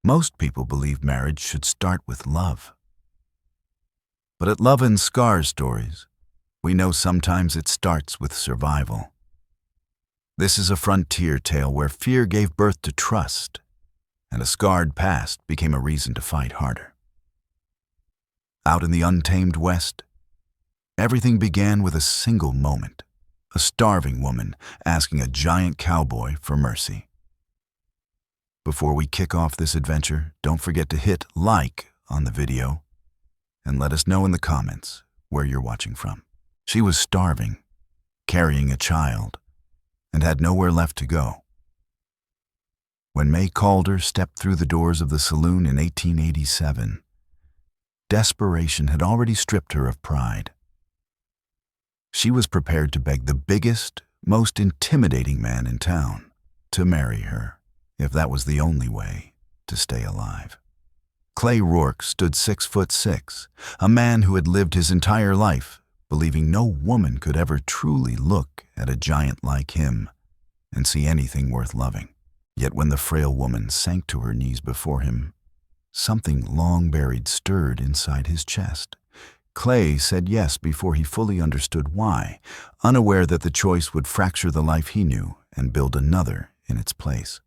Most people believe marriage should start with love. But at Love and Scars Stories, we know sometimes it starts with survival. This is a frontier tale where fear gave birth to trust, and a scarred past became a reason to fight harder. Out in the untamed West, everything began with a single moment, a starving woman asking a giant cowboy for mercy. Before we kick off this adventure, don't forget to hit like on the video and let us know in the comments where you're watching from. She was starving, carrying a child, and had nowhere left to go. When May Calder stepped through the doors of the saloon in 1887, desperation had already stripped her of pride. She was prepared to beg the biggest, most intimidating man in town to marry her, if that was the only way to stay alive. Clay Rourke stood 6'6", a man who had lived his entire life believing no woman could ever truly look at a giant like him and see anything worth loving. Yet when the frail woman sank to her knees before him, something long buried stirred inside his chest. Clay said yes before he fully understood why, unaware that the choice would fracture the life he knew and build another in its place.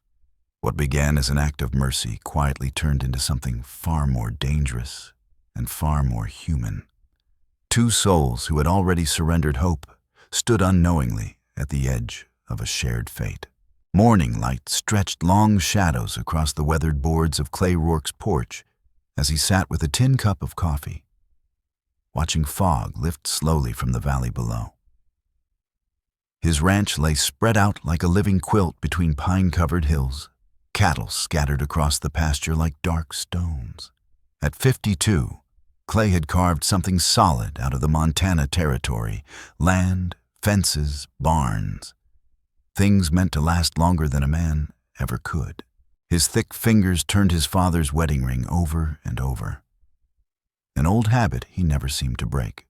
What began as an act of mercy quietly turned into something far more dangerous and far more human. Two souls who had already surrendered hope stood unknowingly at the edge of a shared fate. Morning light stretched long shadows across the weathered boards of Clay Rourke's porch as he sat with a tin cup of coffee, watching fog lift slowly from the valley below. His ranch lay spread out like a living quilt between pine-covered hills, cattle scattered across the pasture like dark stones. At 52, Clay had carved something solid out of the Montana territory: land, fences, barns. Things meant to last longer than a man ever could. His thick fingers turned his father's wedding ring over and over, an old habit he never seemed to break.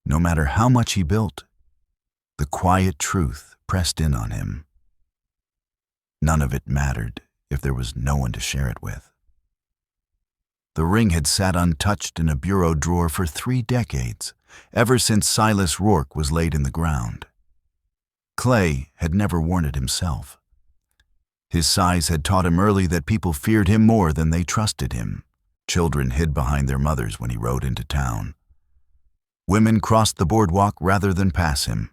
No matter how much he built, the quiet truth pressed in on him. None of it mattered if there was no one to share it with. The ring had sat untouched in a bureau drawer for 3 decades, ever since Silas Rourke was laid in the ground. Clay had never worn it himself. His size had taught him early that people feared him more than they trusted him. Children hid behind their mothers when he rode into town. Women crossed the boardwalk rather than pass him.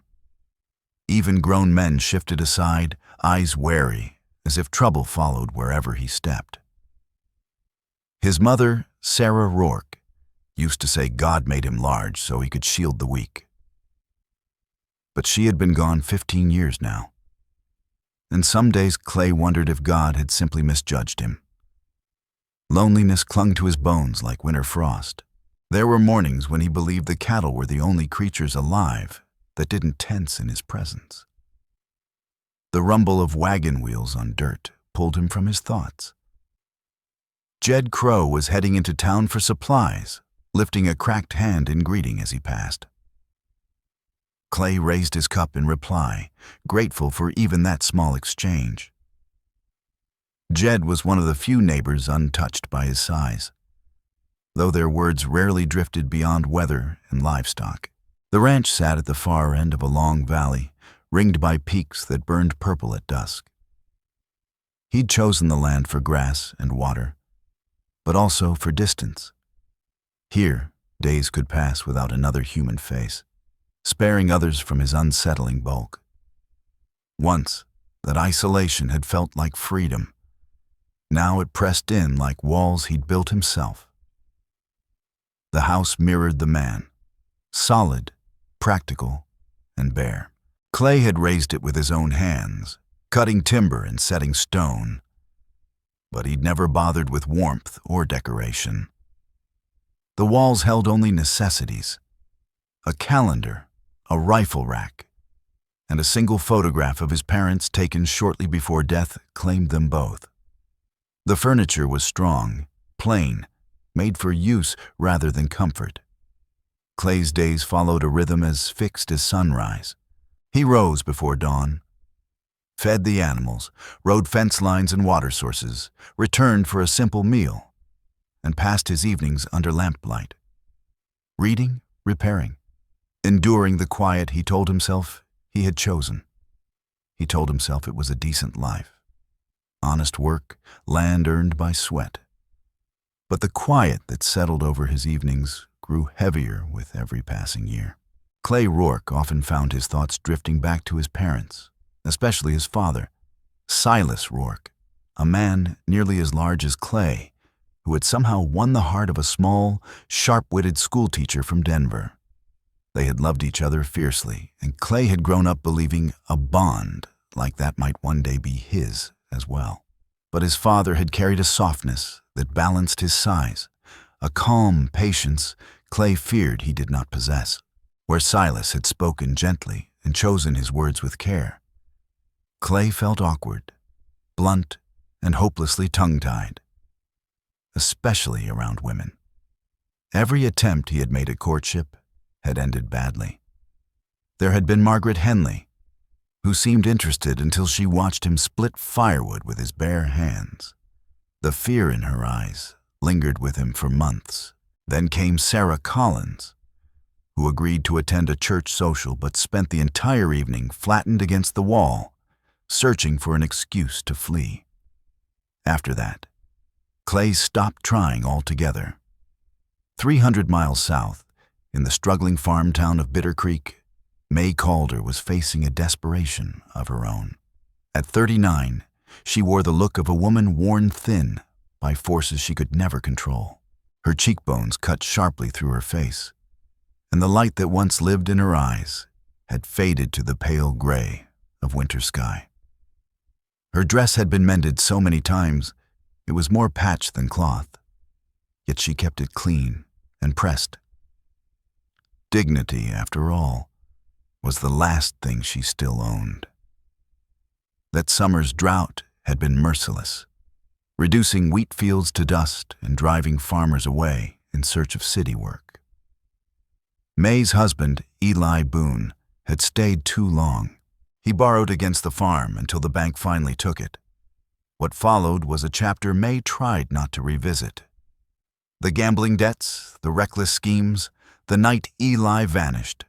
Even grown men shifted aside, eyes wary, as if trouble followed wherever he stepped. His mother, Sarah Rourke, used to say God made him large so he could shield the weak. But she had been gone 15 years now, and some days Clay wondered if God had simply misjudged him. Loneliness clung to his bones like winter frost. There were mornings when he believed the cattle were the only creatures alive that didn't tense in his presence. The rumble of wagon wheels on dirt pulled him from his thoughts. Jed Crow was heading into town for supplies, lifting a cracked hand in greeting as he passed. Clay raised his cup in reply, grateful for even that small exchange. Jed was one of the few neighbors untouched by his size, though their words rarely drifted beyond weather and livestock. The ranch sat at the far end of a long valley, ringed by peaks that burned purple at dusk. He'd chosen the land for grass and water, but also for distance. Here, days could pass without another human face, sparing others from his unsettling bulk. Once, that isolation had felt like freedom. Now it pressed in like walls he'd built himself. The house mirrored the man, solid, practical, and bare. Clay had raised it with his own hands, cutting timber and setting stone, but he'd never bothered with warmth or decoration. The walls held only necessities: a calendar, a rifle rack, and a single photograph of his parents taken shortly before death claimed them both. The furniture was strong, plain, made for use rather than comfort. Clay's days followed a rhythm as fixed as sunrise. He rose before dawn, fed the animals, rode fence lines and water sources, returned for a simple meal, and passed his evenings under lamplight. Reading, repairing, enduring the quiet he told himself he had chosen. He told himself it was a decent life. Honest work, land earned by sweat. But the quiet that settled over his evenings grew heavier with every passing year. Clay Rourke often found his thoughts drifting back to his parents, especially his father, Silas Rourke, a man nearly as large as Clay, who had somehow won the heart of a small, sharp-witted schoolteacher from Denver. They had loved each other fiercely, and Clay had grown up believing a bond like that might one day be his as well. But his father had carried a softness that balanced his size, a calm patience Clay feared he did not possess. Where Silas had spoken gently and chosen his words with care, Clay felt awkward, blunt, and hopelessly tongue-tied, especially around women. Every attempt he had made at courtship had ended badly. There had been Margaret Henley, who seemed interested until she watched him split firewood with his bare hands. The fear in her eyes lingered with him for months. Then came Sarah Collins, who agreed to attend a church social but spent the entire evening flattened against the wall, searching for an excuse to flee. After that, Clay stopped trying altogether. 300 miles south, in the struggling farm town of Bitter Creek, May Calder was facing a desperation of her own. At 39, she wore the look of a woman worn thin by forces she could never control. Her cheekbones cut sharply through her face, and the light that once lived in her eyes had faded to the pale gray of winter sky. Her dress had been mended so many times, it was more patch than cloth, yet she kept it clean and pressed. Dignity, after all, was the last thing she still owned. That summer's drought had been merciless, reducing wheat fields to dust and driving farmers away in search of city work. May's husband, Eli Boone, had stayed too long. He borrowed against the farm until the bank finally took it. What followed was a chapter May tried not to revisit. The gambling debts, the reckless schemes, the night Eli vanished,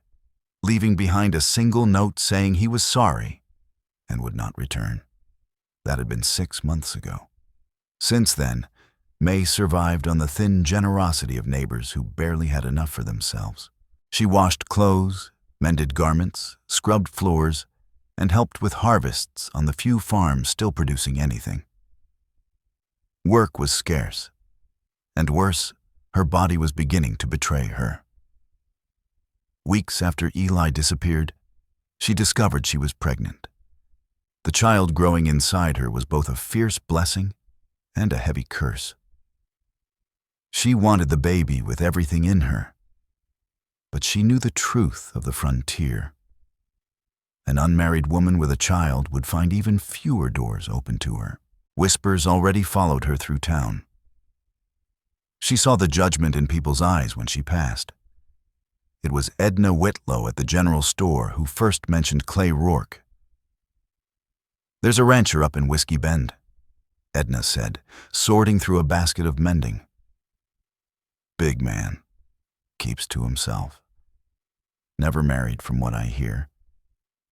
leaving behind a single note saying he was sorry and would not return. That had been 6 months ago. Since then, May survived on the thin generosity of neighbors who barely had enough for themselves. She washed clothes, mended garments, scrubbed floors, and helped with harvests on the few farms still producing anything. Work was scarce, and worse, her body was beginning to betray her. Weeks after Eli disappeared, she discovered she was pregnant. The child growing inside her was both a fierce blessing and a heavy curse. She wanted the baby with everything in her, but she knew the truth of the frontier. An unmarried woman with a child would find even fewer doors open to her. Whispers already followed her through town. She saw the judgment in people's eyes when she passed. It was Edna Whitlow at the general store who first mentioned Clay Rourke. "There's a rancher up in Whiskey Bend," Edna said, sorting through a basket of mending. "Big man. Keeps to himself. Never married from what I hear.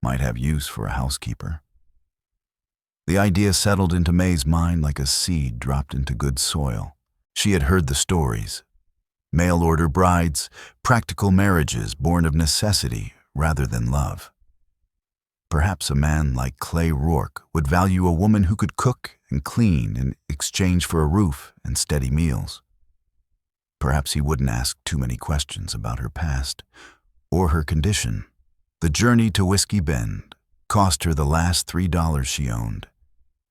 Might have use for a housekeeper." The idea settled into May's mind like a seed dropped into good soil. She had heard the stories. Mail-order brides, practical marriages born of necessity rather than love. Perhaps a man like Clay Rourke would value a woman who could cook and clean in exchange for a roof and steady meals. Perhaps he wouldn't ask too many questions about her past or her condition. The journey to Whiskey Bend cost her the last $3 she owned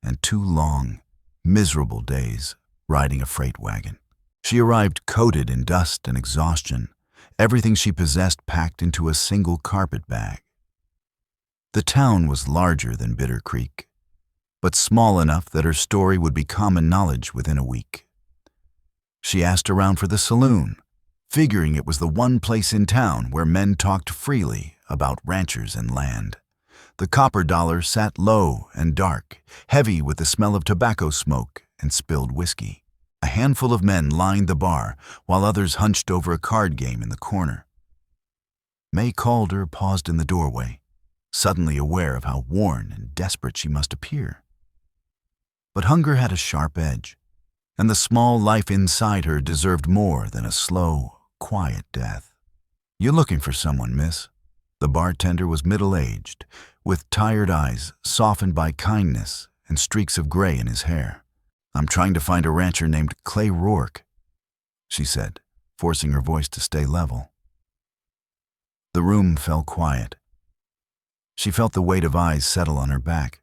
and 2 long, miserable days riding a freight wagon. She arrived coated in dust and exhaustion, everything she possessed packed into a single carpet bag. The town was larger than Bitter Creek, but small enough that her story would be common knowledge within a week. She asked around for the saloon, figuring it was the one place in town where men talked freely about ranchers and land. The copper dollar sat low and dark, heavy with the smell of tobacco smoke and spilled whiskey. A handful of men lined the bar, while others hunched over a card game in the corner. May Calder paused in the doorway, suddenly aware of how worn and desperate she must appear. But hunger had a sharp edge, and the small life inside her deserved more than a slow, quiet death. "You looking for someone, miss?" The bartender was middle-aged, with tired eyes softened by kindness and streaks of gray in his hair. "I'm trying to find a rancher named Clay Rourke," she said, forcing her voice to stay level. The room fell quiet. She felt the weight of eyes settle on her back.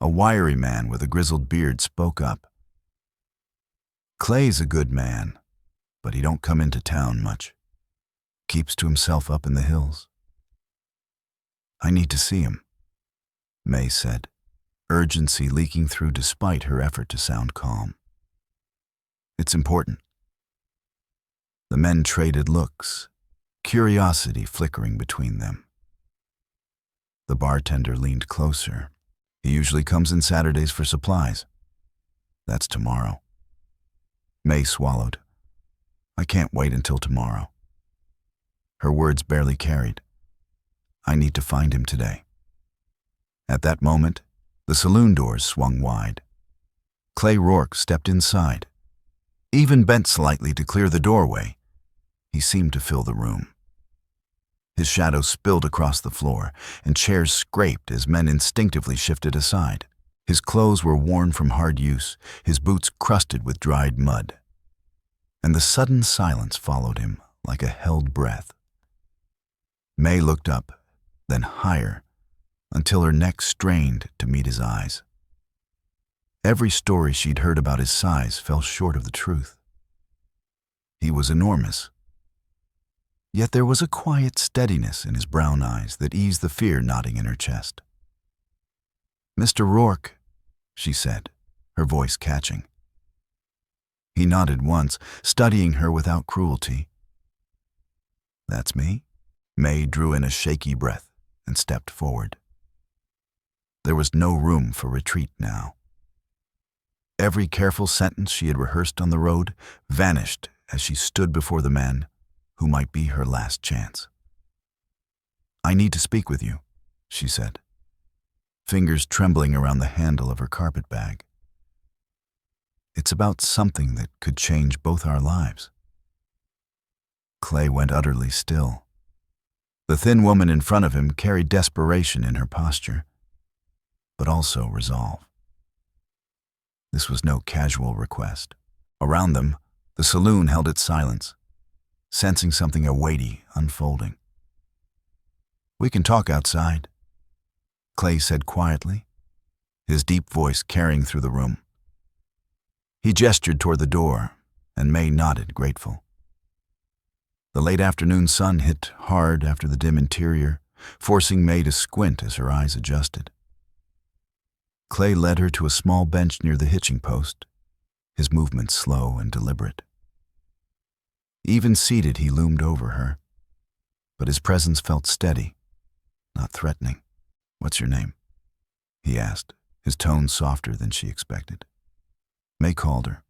A wiry man with a grizzled beard spoke up. "Clay's a good man, but he don't come into town much. Keeps to himself up in the hills." "I need to see him," May said, urgency leaking through despite her effort to sound calm. "It's important." The men traded looks, curiosity flickering between them. The bartender leaned closer. "He usually comes in Saturdays for supplies. That's tomorrow." May swallowed. "I can't wait until tomorrow." Her words barely carried. "I need to find him today." At that moment, the saloon doors swung wide. Clay Rourke stepped inside. Even bent slightly to clear the doorway, he seemed to fill the room. His shadow spilled across the floor, and chairs scraped as men instinctively shifted aside. His clothes were worn from hard use, his boots crusted with dried mud. And the sudden silence followed him like a held breath. May looked up, then higher, until her neck strained to meet his eyes. Every story she'd heard about his size fell short of the truth. He was enormous. Yet there was a quiet steadiness in his brown eyes that eased the fear knotting in her chest. "Mr. Rourke," she said, her voice catching. He nodded once, studying her without cruelty. "That's me?" May drew in a shaky breath and stepped forward. There was no room for retreat now. Every careful sentence she had rehearsed on the road vanished as she stood before the man who might be her last chance. "I need to speak with you," she said, fingers trembling around the handle of her carpet bag. "It's about something that could change both our lives." Clay went utterly still. The thin woman in front of him carried desperation in her posture, but also resolve. This was no casual request. Around them, the saloon held its silence, sensing something weighty unfolding. "We can talk outside," Clay said quietly, his deep voice carrying through the room. He gestured toward the door, and May nodded, grateful. The late afternoon sun hit hard after the dim interior, forcing May to squint as her eyes adjusted. Clay led her to a small bench near the hitching post, his movements slow and deliberate. Even seated, he loomed over her, but his presence felt steady, not threatening. "What's your name?" he asked, his tone softer than she expected. May Calder.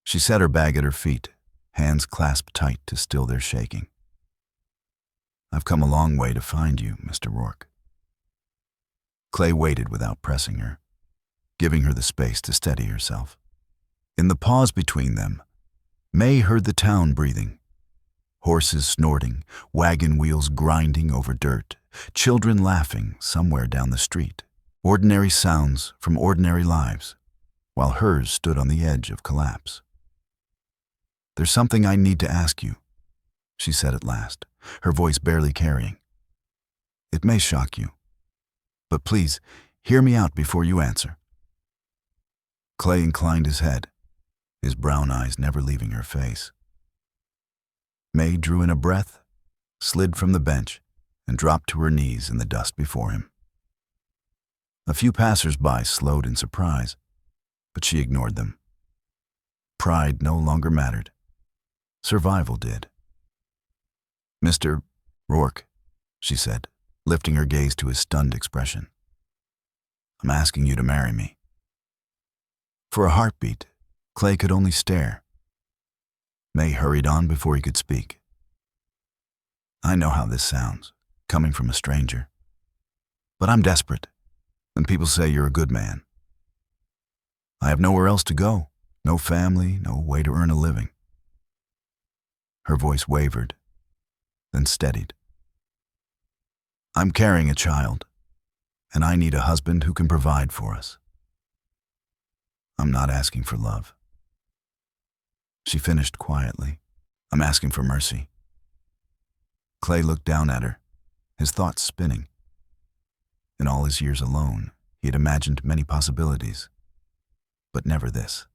She set her bag at her feet, hands clasped tight to still their shaking. "I've come a long way to find you, Mr. Rourke." Clay waited without pressing her, giving her the space to steady herself. In the pause between them, May heard the town breathing. Horses snorting, wagon wheels grinding over dirt, children laughing somewhere down the street. Ordinary sounds from ordinary lives, while hers stood on the edge of collapse. "There's something I need to ask you," she said at last, her voice barely carrying. "It may shock you, but please, hear me out before you answer." Clay inclined his head, his brown eyes never leaving her face. May drew in a breath, slid from the bench, and dropped to her knees in the dust before him. A few passers-by slowed in surprise, but she ignored them. Pride no longer mattered. Survival did. "Mr. Rourke," she said, lifting her gaze to his stunned expression. I'm asking you to marry me. For a heartbeat, Clay could only stare. May hurried on before he could speak. I know how this sounds, coming from a stranger. But I'm desperate, and people say you're a good man. I have nowhere else to go, no family, no way to earn a living. Her voice wavered, then steadied. I'm carrying a child, and I need a husband who can provide for us. I'm not asking for love. She finished quietly. I'm asking for mercy. Clay looked down at her, his thoughts spinning. In all his years alone, he had imagined many possibilities, but never this.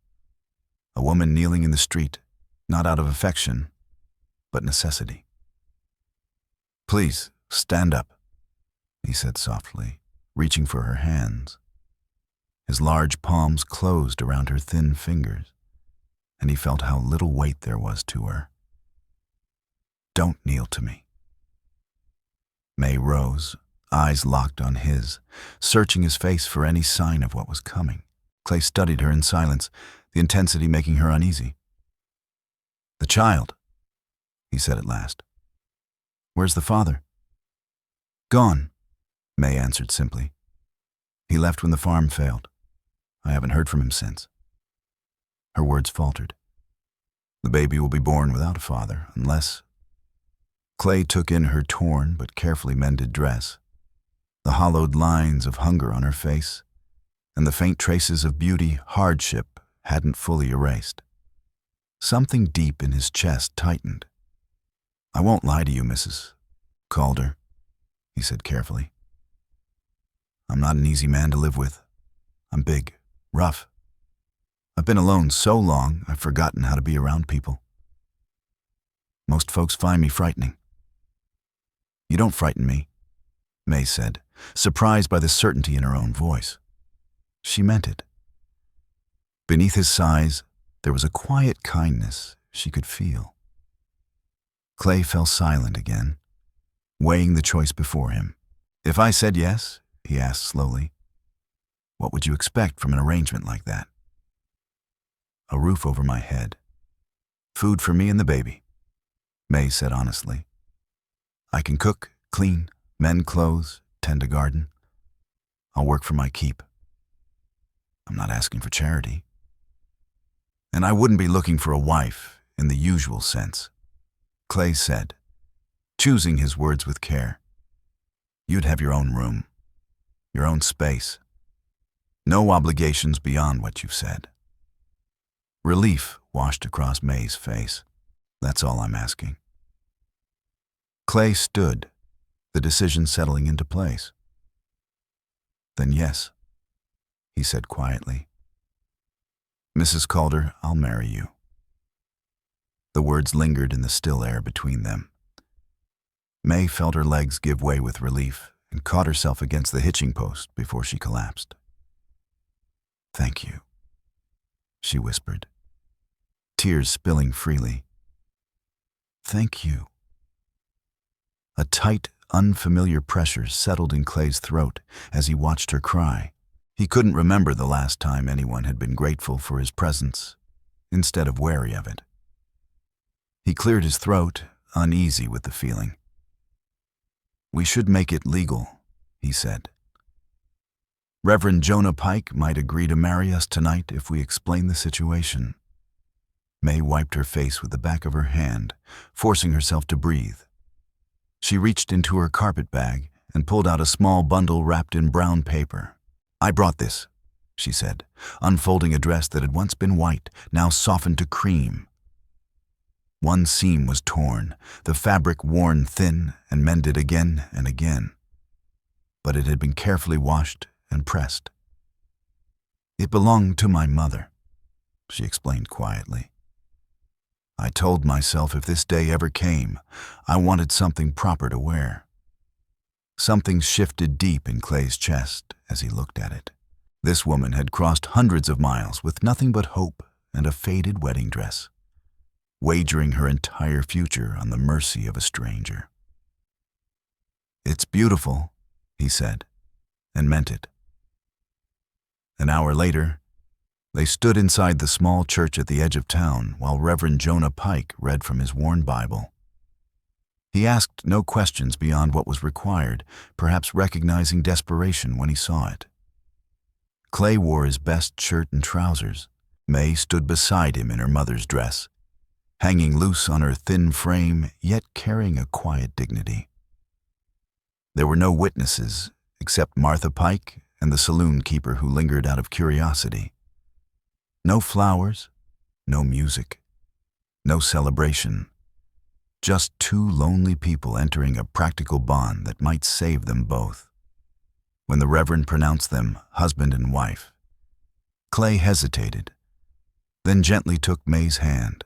A woman kneeling in the street, not out of affection, but necessity. Please, stand up, he said softly, reaching for her hands. His large palms closed around her thin fingers, and he felt how little weight there was to her. Don't kneel to me. May rose, eyes locked on his, searching his face for any sign of what was coming. Clay studied her in silence, the intensity making her uneasy. The child, he said at last. Where's the father? Gone, May answered simply. He left when the farm failed. I haven't heard from him since. Her words faltered. The baby will be born without a father, unless... Clay took in her torn but carefully mended dress, the hollowed lines of hunger on her face, and the faint traces of beauty hardship hadn't fully erased. Something deep in his chest tightened. I won't lie to you, Mrs. Calder, he said carefully. I'm not an easy man to live with. I'm big, rough. I've been alone so long, I've forgotten how to be around people. Most folks find me frightening. You don't frighten me, May said, surprised by the certainty in her own voice. She meant it. Beneath his sighs, there was a quiet kindness she could feel. Clay fell silent again, weighing the choice before him. If I said yes, he asked slowly, what would you expect from an arrangement like that? A roof over my head. Food for me and the baby, May said honestly. I can cook, clean, mend clothes, tend a garden. I'll work for my keep. I'm not asking for charity. And I wouldn't be looking for a wife in the usual sense, Clay said, choosing his words with care. You'd have your own room, your own space. No obligations beyond what you've said. Relief washed across May's face. That's all I'm asking. Clay stood, the decision settling into place. Then yes, he said quietly. Mrs. Calder, I'll marry you. The words lingered in the still air between them. May felt her legs give way with relief and caught herself against the hitching post before she collapsed. Thank you, she whispered, tears spilling freely. Thank you. A tight, unfamiliar pressure settled in Clay's throat as he watched her cry. He couldn't remember the last time anyone had been grateful for his presence, instead of wary of it. He cleared his throat, uneasy with the feeling. We should make it legal, he said. Reverend Jonah Pike might agree to marry us tonight if we explain the situation. May wiped her face with the back of her hand, forcing herself to breathe. She reached into her carpet bag and pulled out a small bundle wrapped in brown paper. I brought this, she said, unfolding a dress that had once been white, now softened to cream. One seam was torn, the fabric worn thin and mended again and again. But it had been carefully washed and pressed. It belonged to my mother, she explained quietly. I told myself if this day ever came, I wanted something proper to wear. Something shifted deep in Clay's chest as he looked at it. This woman had crossed hundreds of miles with nothing but hope and a faded wedding dress, wagering her entire future on the mercy of a stranger. "It's beautiful," he said, and meant it. An hour later, they stood inside the small church at the edge of town while Reverend Jonah Pike read from his worn Bible. He asked no questions beyond what was required, perhaps recognizing desperation when he saw it. Clay wore his best shirt and trousers. May stood beside him in her mother's dress, hanging loose on her thin frame, yet carrying a quiet dignity. There were no witnesses except Martha Pike and the saloon keeper who lingered out of curiosity. No flowers, no music, no celebration. Just two lonely people entering a practical bond that might save them both. When the Reverend pronounced them husband and wife, Clay hesitated, then gently took May's hand.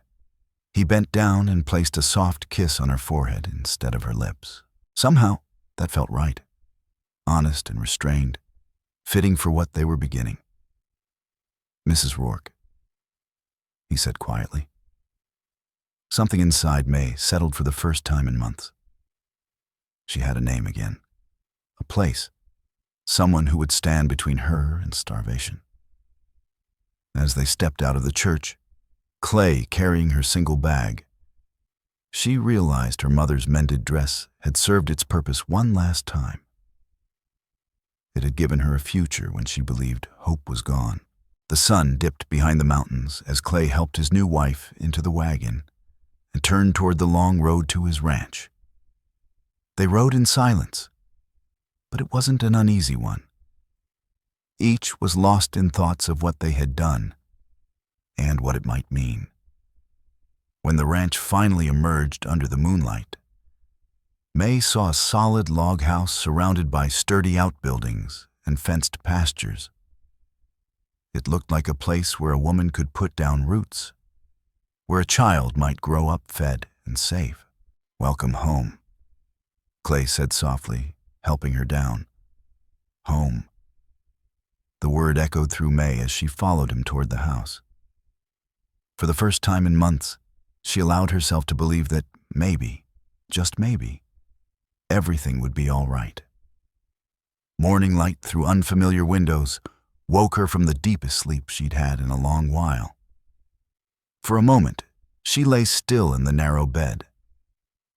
He bent down and placed a soft kiss on her forehead instead of her lips. Somehow, that felt right. Honest and restrained, fitting for what they were beginning. "Mrs. Rourke," he said quietly. Something inside May settled for the first time in months. She had a name again, a place, someone who would stand between her and starvation. As they stepped out of the church, Clay carrying her single bag, she realized her mother's mended dress had served its purpose one last time. It had given her a future when she believed hope was gone. The sun dipped behind the mountains as Clay helped his new wife into the wagon and turned toward the long road to his ranch. They rode in silence, but it wasn't an uneasy one. Each was lost in thoughts of what they had done and what it might mean. When the ranch finally emerged under the moonlight, May saw a solid log house surrounded by sturdy outbuildings and fenced pastures. It looked like a place where a woman could put down roots, where a child might grow up fed and safe. "Welcome home," Clay said softly, helping her down. Home. The word echoed through May as she followed him toward the house. For the first time in months, she allowed herself to believe that maybe, just maybe, everything would be all right. Morning light through unfamiliar windows woke her from the deepest sleep she'd had in a long while. For a moment, she lay still in the narrow bed,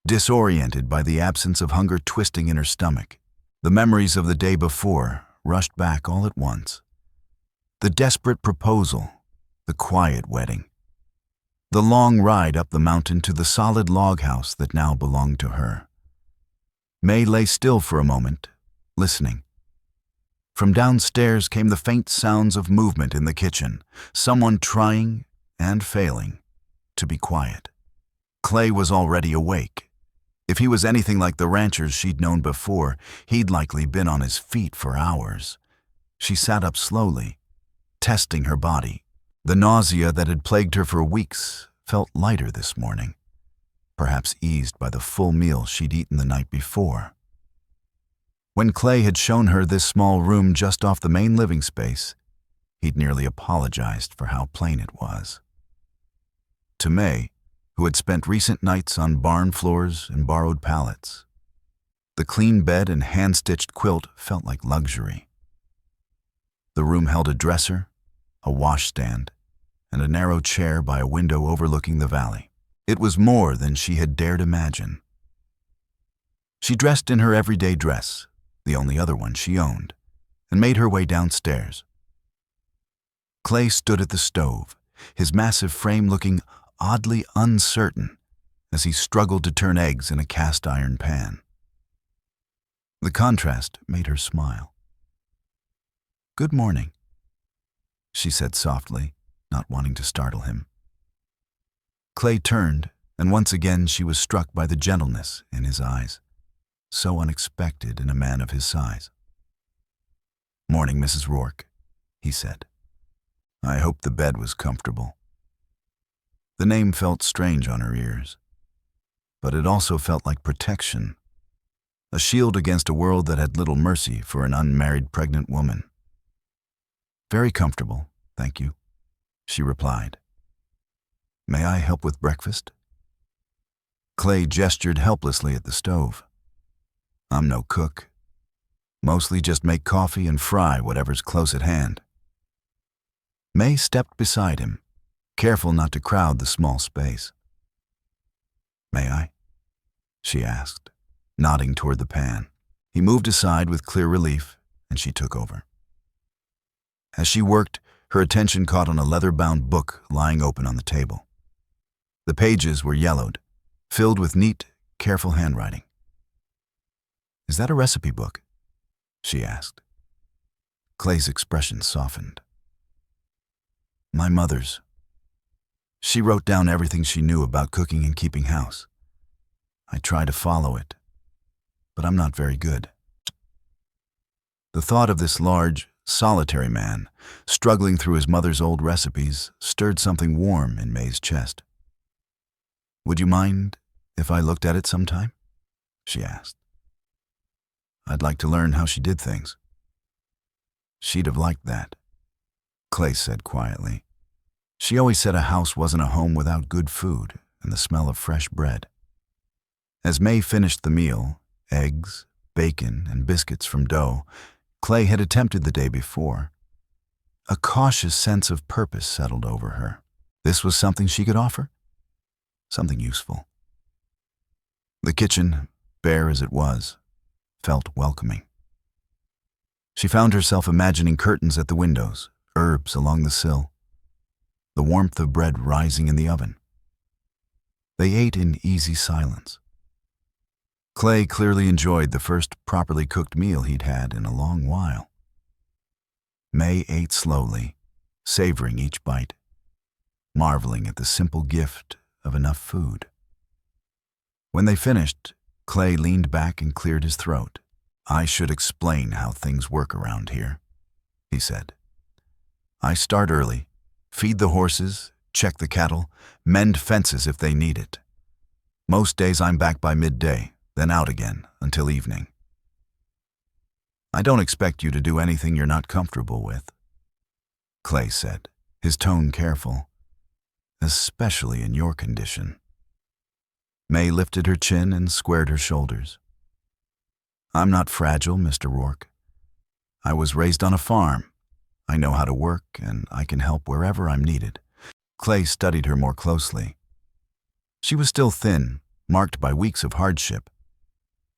disoriented by the absence of hunger twisting in her stomach. The memories of the day before rushed back all at once. The desperate proposal, the quiet wedding, the long ride up the mountain to the solid log house that now belonged to her. May lay still for a moment, listening. From downstairs came the faint sounds of movement in the kitchen, someone trying and failing to be quiet. Clay was already awake. If he was anything like the ranchers she'd known before, he'd likely been on his feet for hours. She sat up slowly, testing her body. The nausea that had plagued her for weeks felt lighter this morning, perhaps eased by the full meal she'd eaten the night before. When Clay had shown her this small room just off the main living space, he'd nearly apologized for how plain it was. To May, who had spent recent nights on barn floors and borrowed pallets, the clean bed and hand-stitched quilt felt like luxury. The room held a dresser, a washstand, and a narrow chair by a window overlooking the valley. It was more than she had dared imagine. She dressed in her everyday dress, the only other one she owned, and made her way downstairs. Clay stood at the stove, his massive frame looking oddly uncertain as he struggled to turn eggs in a cast-iron pan. The contrast made her smile. "Good morning," she said softly, not wanting to startle him. Clay turned, and once again she was struck by the gentleness in his eyes, so unexpected in a man of his size. "Morning, Mrs. Rourke," he said. "I hope the bed was comfortable." The name felt strange on her ears, but it also felt like protection, a shield against a world that had little mercy for an unmarried pregnant woman. "Very comfortable, thank you," she replied. "May I help with breakfast?" Clay gestured helplessly at the stove. I'm no cook. Mostly just make coffee and fry whatever's close at hand. May stepped beside him, careful not to crowd the small space. May I? She asked, nodding toward the pan. He moved aside with clear relief, and she took over. As she worked, her attention caught on a leather-bound book lying open on the table. The pages were yellowed, filled with neat, careful handwriting. Is that a recipe book? She asked. Clay's expression softened. My mother's. She wrote down everything she knew about cooking and keeping house. I try to follow it, but I'm not very good. The thought of this large, solitary man struggling through his mother's old recipes stirred something warm in May's chest. Would you mind if I looked at it sometime? She asked. I'd like to learn how she did things. She'd have liked that, Clay said quietly. She always said a house wasn't a home without good food and the smell of fresh bread. As May finished the meal, eggs, bacon, and biscuits from dough Clay had attempted the day before, a cautious sense of purpose settled over her. This was something she could offer, something useful. The kitchen, bare as it was, felt welcoming. She found herself imagining curtains at the windows, herbs along the sill, the warmth of bread rising in the oven. They ate in easy silence. Clay clearly enjoyed the first properly cooked meal he'd had in a long while. May ate slowly, savoring each bite, marveling at the simple gift of enough food. When they finished, Clay leaned back and cleared his throat. I should explain how things work around here, he said. I start early, feed the horses, check the cattle, mend fences if they need it. Most days I'm back by midday, then out again until evening. I don't expect you to do anything you're not comfortable with, Clay said, his tone careful, especially in your condition. May lifted her chin and squared her shoulders. I'm not fragile, Mr. Rourke. I was raised on a farm. I know how to work, and I can help wherever I'm needed. Clay studied her more closely. She was still thin, marked by weeks of hardship,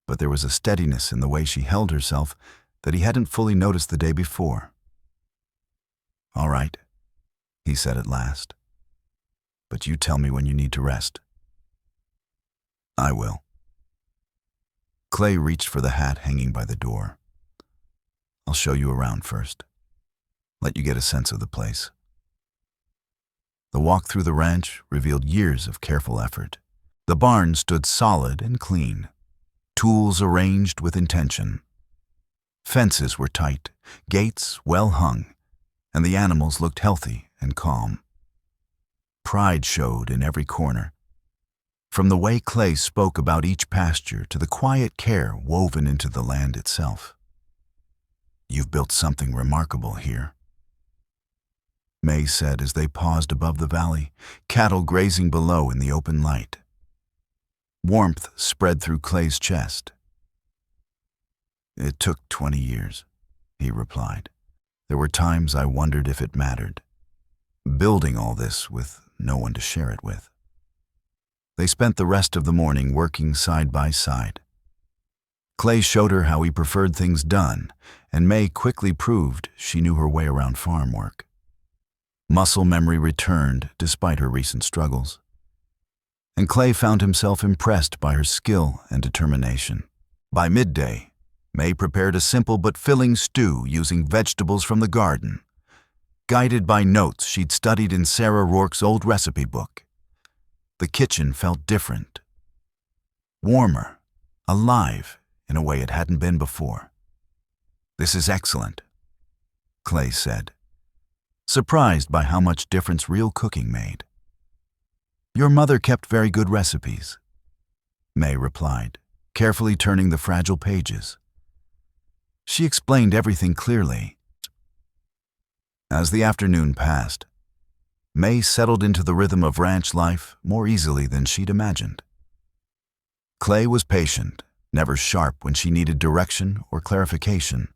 but there was a steadiness in the way she held herself that he hadn't fully noticed the day before. All right, he said at last, but you tell me when you need to rest. I will. Clay reached for the hat hanging by the door. I'll show you around first. Let you get a sense of the place. The walk through the ranch revealed years of careful effort. The barn stood solid and clean, tools arranged with intention. Fences were tight, gates well hung, and the animals looked healthy and calm. Pride showed in every corner. From the way Clay spoke about each pasture to the quiet care woven into the land itself. You've built something remarkable here, May said as they paused above the valley, cattle grazing below in the open light. Warmth spread through Clay's chest. It took 20 years, he replied. There were times I wondered if it mattered, building all this with no one to share it with. They spent the rest of the morning working side by side. Clay showed her how he preferred things done, and May quickly proved she knew her way around farm work. Muscle memory returned despite her recent struggles, and Clay found himself impressed by her skill and determination. By midday, May prepared a simple but filling stew using vegetables from the garden, guided by notes she'd studied in Sarah Rourke's old recipe book. The kitchen felt different, warmer, alive in a way it hadn't been before. This is excellent, Clay said, surprised by how much difference real cooking made. Your mother kept very good recipes, May replied, carefully turning the fragile pages. She explained everything clearly. As the afternoon passed, May settled into the rhythm of ranch life more easily than she'd imagined. Clay was patient, never sharp when she needed direction or clarification.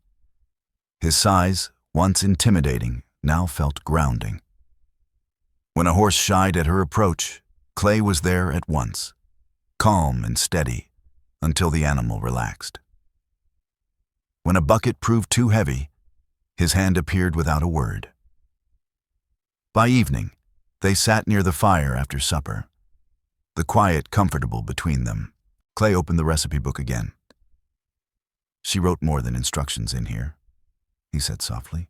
His size, once intimidating, now felt grounding. When a horse shied at her approach, Clay was there at once, calm and steady, until the animal relaxed. When a bucket proved too heavy, his hand appeared without a word. By evening, they sat near the fire after supper, the quiet comfortable between them. Clay opened the recipe book again. "She wrote more than instructions in here," he said softly.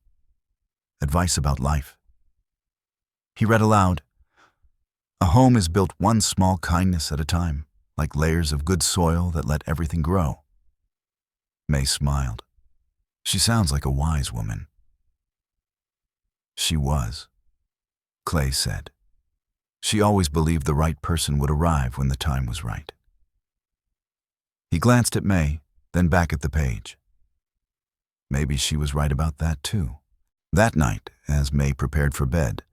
"Advice about life." He read aloud, "A home is built one small kindness at a time, like layers of good soil that let everything grow." May smiled. "She sounds like a wise woman." "She was," Clay said. "She always believed the right person would arrive when the time was right." He glanced at May, then back at the page. Maybe she was right about that too. That night, as May prepared for bed,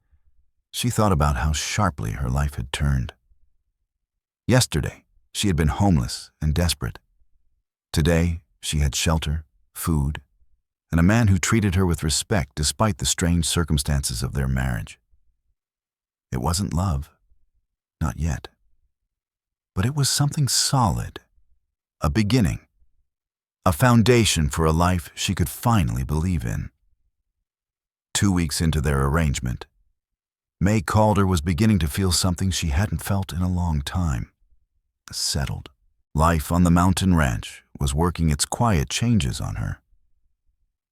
she thought about how sharply her life had turned. Yesterday, she had been homeless and desperate. Today, she had shelter, food, and a man who treated her with respect despite the strange circumstances of their marriage. It wasn't love, not yet. But it was something solid, a beginning, a foundation for a life she could finally believe in. 2 weeks into their arrangement, May Calder was beginning to feel something she hadn't felt in a long time. Settled. Life on the mountain ranch was working its quiet changes on her.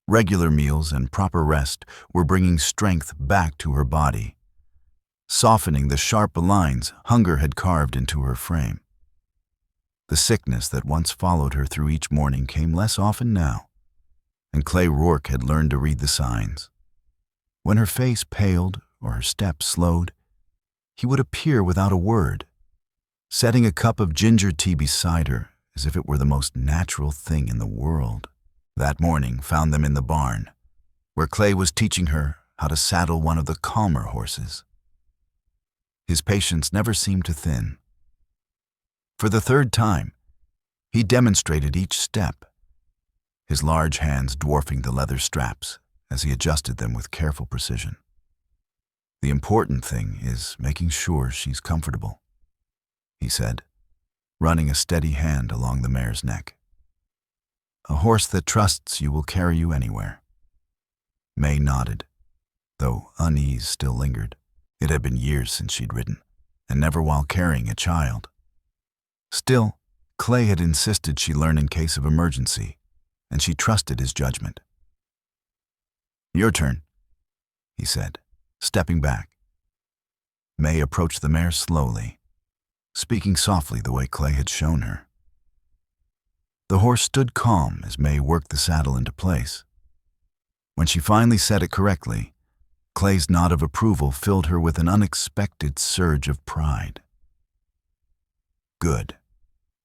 Regular meals and proper rest were bringing strength back to her body, softening the sharp lines hunger had carved into her frame. The sickness that once followed her through each morning came less often now, and Clay Rourke had learned to read the signs. When her face paled or her step slowed, he would appear without a word, setting a cup of ginger tea beside her as if it were the most natural thing in the world. That morning found them in the barn, where Clay was teaching her how to saddle one of the calmer horses. His patience never seemed to thin. For the third time, he demonstrated each step, his large hands dwarfing the leather straps as he adjusted them with careful precision. "The important thing is making sure she's comfortable," he said, running a steady hand along the mare's neck. "A horse that trusts you will carry you anywhere." May nodded, though unease still lingered. It had been years since she'd ridden, and never while carrying a child. Still, Clay had insisted she learn in case of emergency, and she trusted his judgment. "Your turn," he said, stepping back. May approached the mare slowly, speaking softly the way Clay had shown her. The horse stood calm as May worked the saddle into place. When she finally said it correctly, Clay's nod of approval filled her with an unexpected surge of pride. "Good,"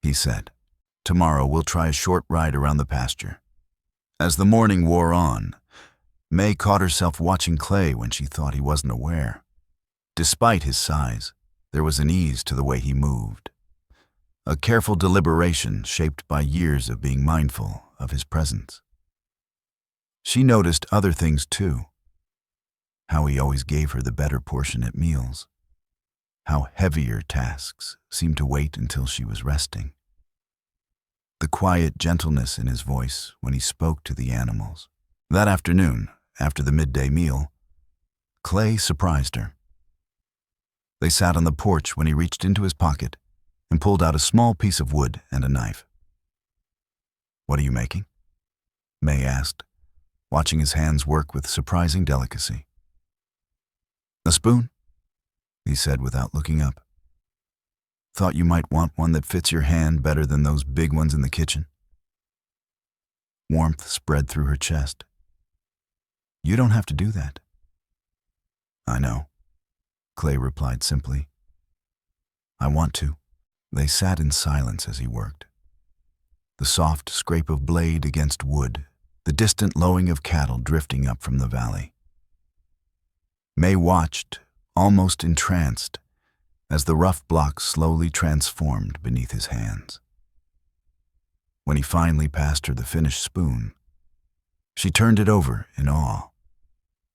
he said. "Tomorrow we'll try a short ride around the pasture." As the morning wore on, May caught herself watching Clay when she thought he wasn't aware. Despite his size, there was an ease to the way he moved, a careful deliberation shaped by years of being mindful of his presence. She noticed other things too. How he always gave her the better portion at meals. How heavier tasks seemed to wait until she was resting. The quiet gentleness in his voice when he spoke to the animals. That afternoon, after the midday meal, Clay surprised her. They sat on the porch when he reached into his pocket and pulled out a small piece of wood and a knife. "What are you making?" May asked, watching his hands work with surprising delicacy. "A spoon," he said without looking up. "Thought you might want one that fits your hand better than those big ones in the kitchen." Warmth spread through her chest. "You don't have to do that." "I know," Clay replied simply. "I want to." They sat in silence as he worked. The soft scrape of blade against wood, the distant lowing of cattle drifting up from the valley. May watched, almost entranced, as the rough block slowly transformed beneath his hands. When he finally passed her the finished spoon, she turned it over in awe.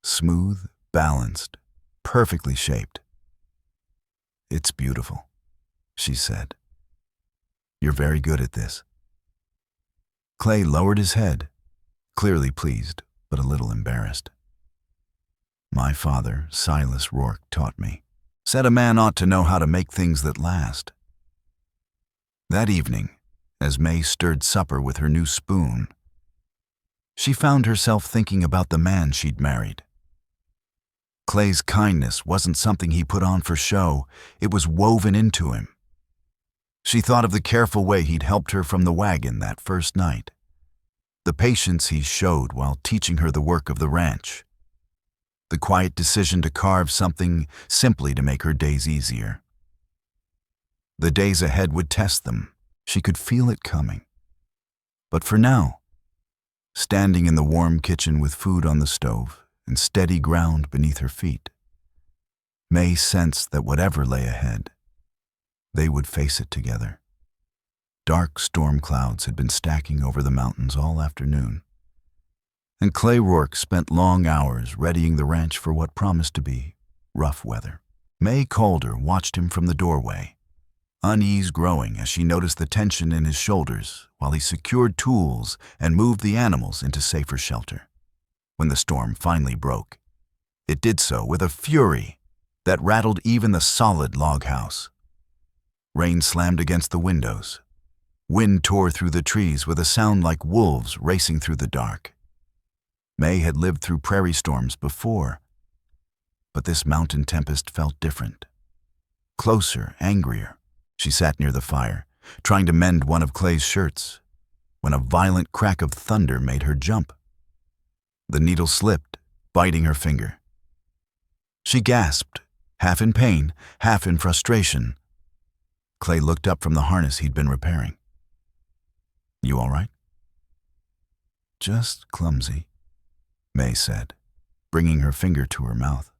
Smooth, balanced, perfectly shaped. "It's beautiful," she said. "You're very good at this." Clay lowered his head, clearly pleased, but a little embarrassed. "My father, Silas Rourke, taught me. Said a man ought to know how to make things that last." That evening, as May stirred supper with her new spoon, she found herself thinking about the man she'd married. Clay's kindness wasn't something he put on for show, it was woven into him. She thought of the careful way he'd helped her from the wagon that first night, the patience he showed while teaching her the work of the ranch, the quiet decision to carve something simply to make her days easier. The days ahead would test them. She could feel it coming. But for now, standing in the warm kitchen with food on the stove and steady ground beneath her feet, May sensed that whatever lay ahead, they would face it together. Dark storm clouds had been stacking over the mountains all afternoon, and Clay Rourke spent long hours readying the ranch for what promised to be rough weather. May Calder watched him from the doorway, unease growing as she noticed the tension in his shoulders while he secured tools and moved the animals into safer shelter. When the storm finally broke, it did so with a fury that rattled even the solid log house. Rain slammed against the windows. Wind tore through the trees with a sound like wolves racing through the dark. May had lived through prairie storms before, but this mountain tempest felt different. Closer, angrier. She sat near the fire, trying to mend one of Clay's shirts, when a violent crack of thunder made her jump. The needle slipped, biting her finger. She gasped, half in pain, half in frustration. Clay looked up from the harness he'd been repairing. "You all right?" "Just clumsy," May said, bringing her finger to her mouth.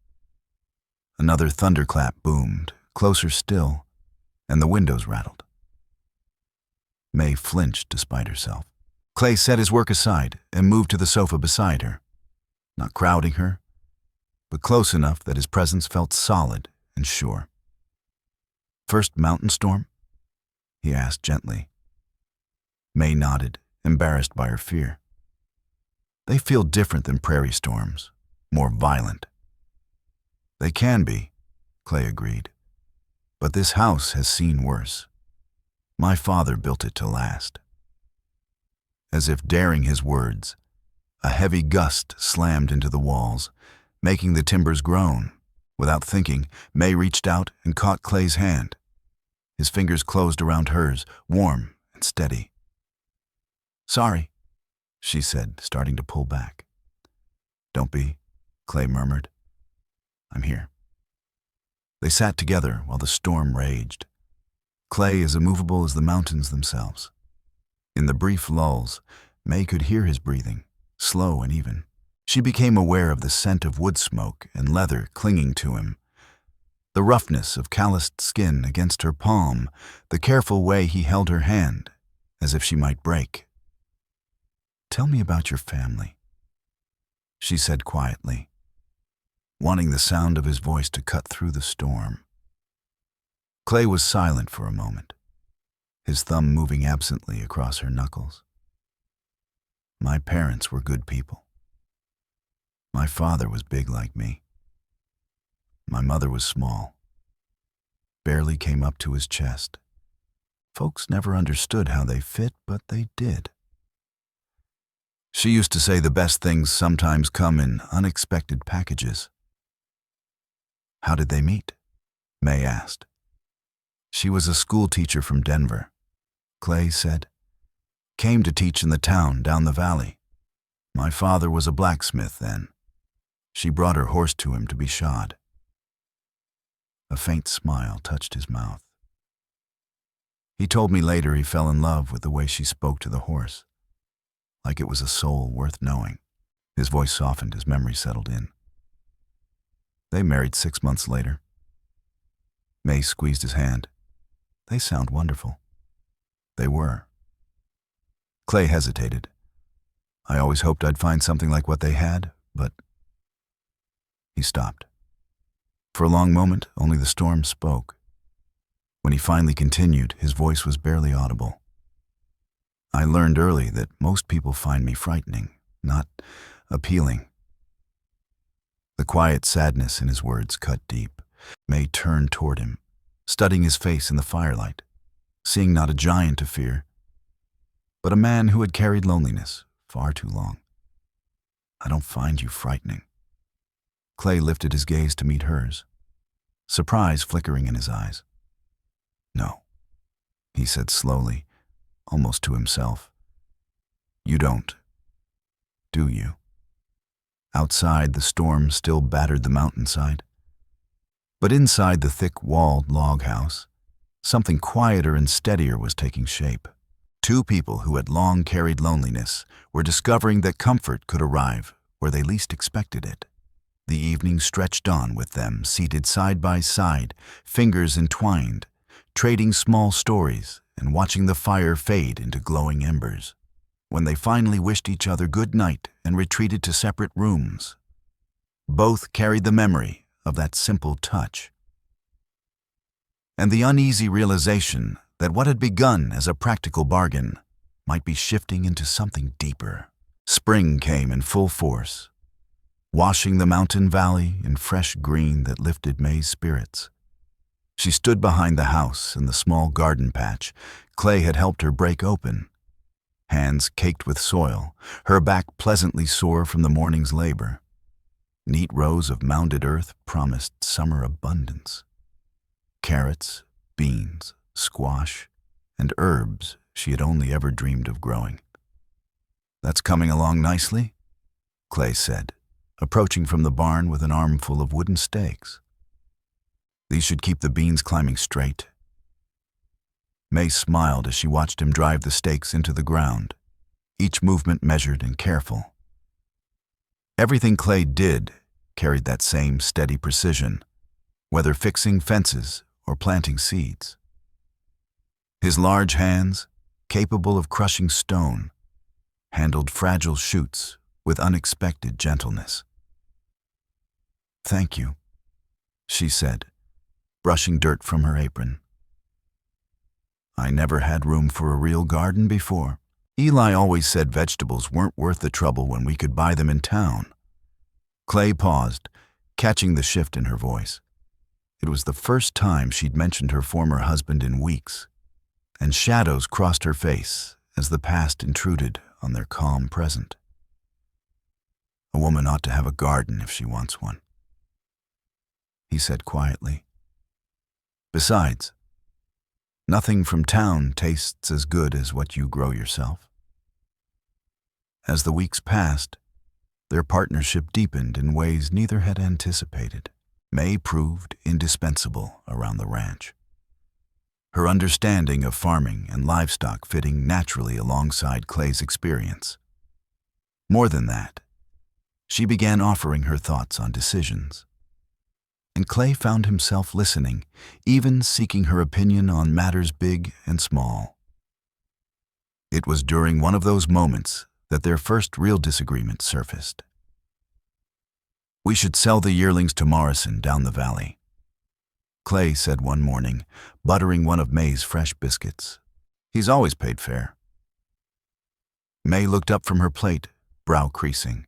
Another thunderclap boomed, closer still, and the windows rattled. May flinched despite herself. Clay set his work aside and moved to the sofa beside her, not crowding her, but close enough that his presence felt solid and sure. "First mountain storm?" he asked gently. May nodded, embarrassed by her fear. "They feel different than prairie storms, more violent." "They can be," Clay agreed. "But this house has seen worse. My father built it to last." As if daring his words, a heavy gust slammed into the walls, making the timbers groan. Without thinking, May reached out and caught Clay's hand. His fingers closed around hers, warm and steady. "Sorry," she said, starting to pull back. "Don't be," Clay murmured. "I'm here." They sat together while the storm raged. Clay as immovable as the mountains themselves. In the brief lulls, May could hear his breathing, slow and even. She became aware of the scent of wood smoke and leather clinging to him, the roughness of calloused skin against her palm, the careful way he held her hand, as if she might break. "Tell me about your family," she said quietly, wanting the sound of his voice to cut through the storm. Clay was silent for a moment, his thumb moving absently across her knuckles. "My parents were good people. My father was big like me. My mother was small, barely came up to his chest. Folks never understood how they fit, but they did. She used to say the best things sometimes come in unexpected packages." "How did they meet?" May asked. "She was a school teacher from Denver," Clay said. "Came to teach in the town down the valley. My father was a blacksmith then. She brought her horse to him to be shod." A faint smile touched his mouth. "He told me later he fell in love with the way she spoke to the horse, like it was a soul worth knowing." His voice softened as memory settled in. "They married 6 months later." May squeezed his hand. "They sound wonderful." They were. Clay hesitated. I always hoped I'd find something like what they had, but... He stopped. For a long moment, only the storm spoke. When he finally continued, his voice was barely audible. I learned early that most people find me frightening, not appealing. The quiet sadness in his words cut deep. May turned toward him, studying his face in the firelight, seeing not a giant to fear, but a man who had carried loneliness far too long. I don't find you frightening. Clay lifted his gaze to meet hers, surprise flickering in his eyes. No, he said slowly, almost to himself. You don't, do you? Outside, the storm still battered the mountainside. But inside the thick-walled log house, something quieter and steadier was taking shape. Two people who had long carried loneliness were discovering that comfort could arrive where they least expected it. The evening stretched on with them, seated side by side, fingers entwined, trading small stories and watching the fire fade into glowing embers. When they finally wished each other good night and retreated to separate rooms, both carried the memory of that simple touch, and the uneasy realization that what had begun as a practical bargain might be shifting into something deeper. Spring came in full force, washing the mountain valley in fresh green that lifted May's spirits. She stood behind the house in the small garden patch Clay had helped her break open, hands caked with soil, her back pleasantly sore from the morning's labor. Neat rows of mounded earth promised summer abundance. Carrots, beans, squash, and herbs she had only ever dreamed of growing. That's coming along nicely, Clay said, approaching from the barn with an armful of wooden stakes. These should keep the beans climbing straight. May smiled as she watched him drive the stakes into the ground, each movement measured and careful. Everything Clay did carried that same steady precision, whether fixing fences or planting seeds. His large hands, capable of crushing stone, handled fragile shoots with unexpected gentleness. Thank you, she said, brushing dirt from her apron. I never had room for a real garden before. Eli always said vegetables weren't worth the trouble when we could buy them in town. Clay paused, catching the shift in her voice. It was the first time she'd mentioned her former husband in weeks, and shadows crossed her face as the past intruded on their calm present. A woman ought to have a garden if she wants one, he said quietly. Besides, nothing from town tastes as good as what you grow yourself. As the weeks passed, their partnership deepened in ways neither had anticipated. May proved indispensable around the ranch, her understanding of farming and livestock fitting naturally alongside Clay's experience. More than that, she began offering her thoughts on decisions, and Clay found himself listening, even seeking her opinion on matters big and small. It was during one of those moments that their first real disagreement surfaced. We should sell the yearlings to Morrison down the valley, Clay said one morning, buttering one of May's fresh biscuits. He's always paid fair. May looked up from her plate, brow creasing.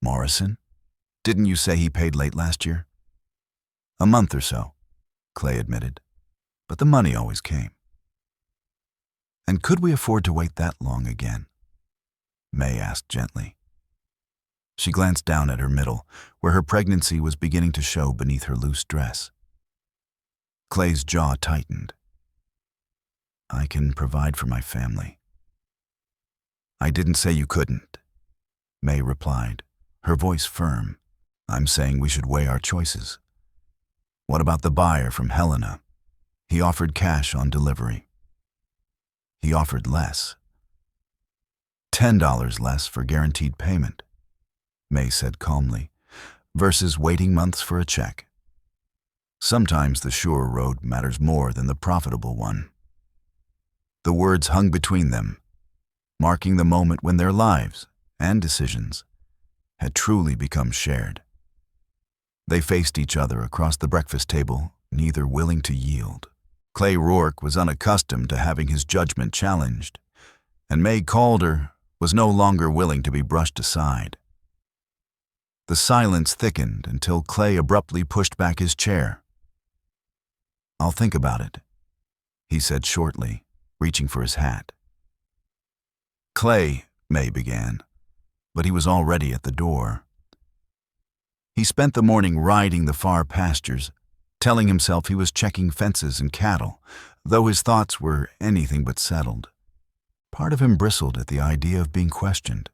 Morrison? Didn't you say he paid late last year? A month or so, Clay admitted, but the money always came. And could we afford to wait that long again? May asked gently. She glanced down at her middle, where her pregnancy was beginning to show beneath her loose dress. Clay's jaw tightened. I can provide for my family. I didn't say you couldn't, May replied, her voice firm. I'm saying we should weigh our choices. What about the buyer from Helena? He offered cash on delivery. He offered less. $10 less for guaranteed payment, May said calmly, versus waiting months for a check. Sometimes the sure road matters more than the profitable one. The words hung between them, marking the moment when their lives and decisions had truly become shared. They faced each other across the breakfast table, neither willing to yield. Clay Rourke was unaccustomed to having his judgment challenged, and May Calder was no longer willing to be brushed aside. The silence thickened until Clay abruptly pushed back his chair. "I'll think about it," he said shortly, reaching for his hat. "Clay," May began, but he was already at the door. He spent the morning riding the far pastures, telling himself he was checking fences and cattle, though his thoughts were anything but settled. Part of him bristled at the idea of being questioned,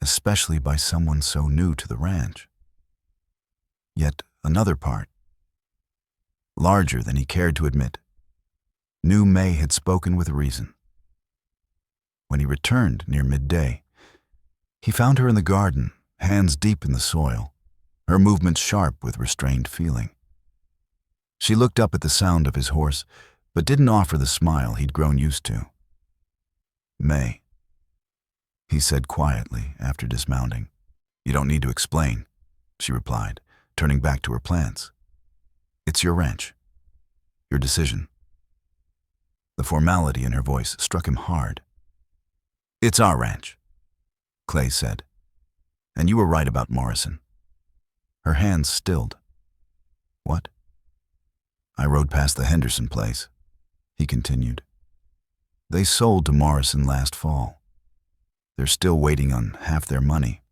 especially by someone so new to the ranch. Yet another part, larger than he cared to admit, knew May had spoken with reason. When he returned near midday, he found her in the garden, hands deep in the soil, her movements sharp with restrained feeling. She looked up at the sound of his horse, but didn't offer the smile he'd grown used to. "May," he said quietly after dismounting. "You don't need to explain," she replied, turning back to her plants. "It's your ranch. Your decision." The formality in her voice struck him hard. "It's our ranch," Clay said. "And you were right about Morrison." Her hands stilled. "What?" "I rode past the Henderson place," he continued. "They sold to Morrison last fall. They're still waiting on half their money."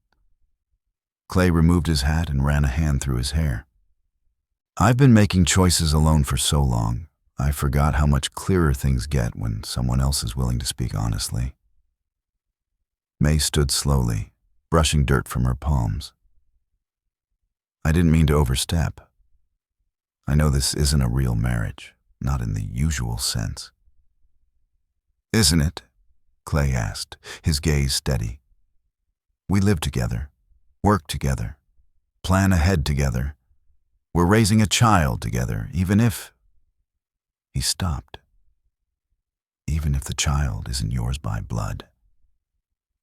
Clay removed his hat and ran a hand through his hair. "I've been making choices alone for so long, I forgot how much clearer things get when someone else is willing to speak honestly." May stood slowly, brushing dirt from her palms. "I didn't mean to overstep. I know this isn't a real marriage, not in the usual sense." "Isn't it?" Clay asked, his gaze steady. "We live together, work together, plan ahead together. We're raising a child together, even if—" He stopped. "Even if the child isn't yours by blood,"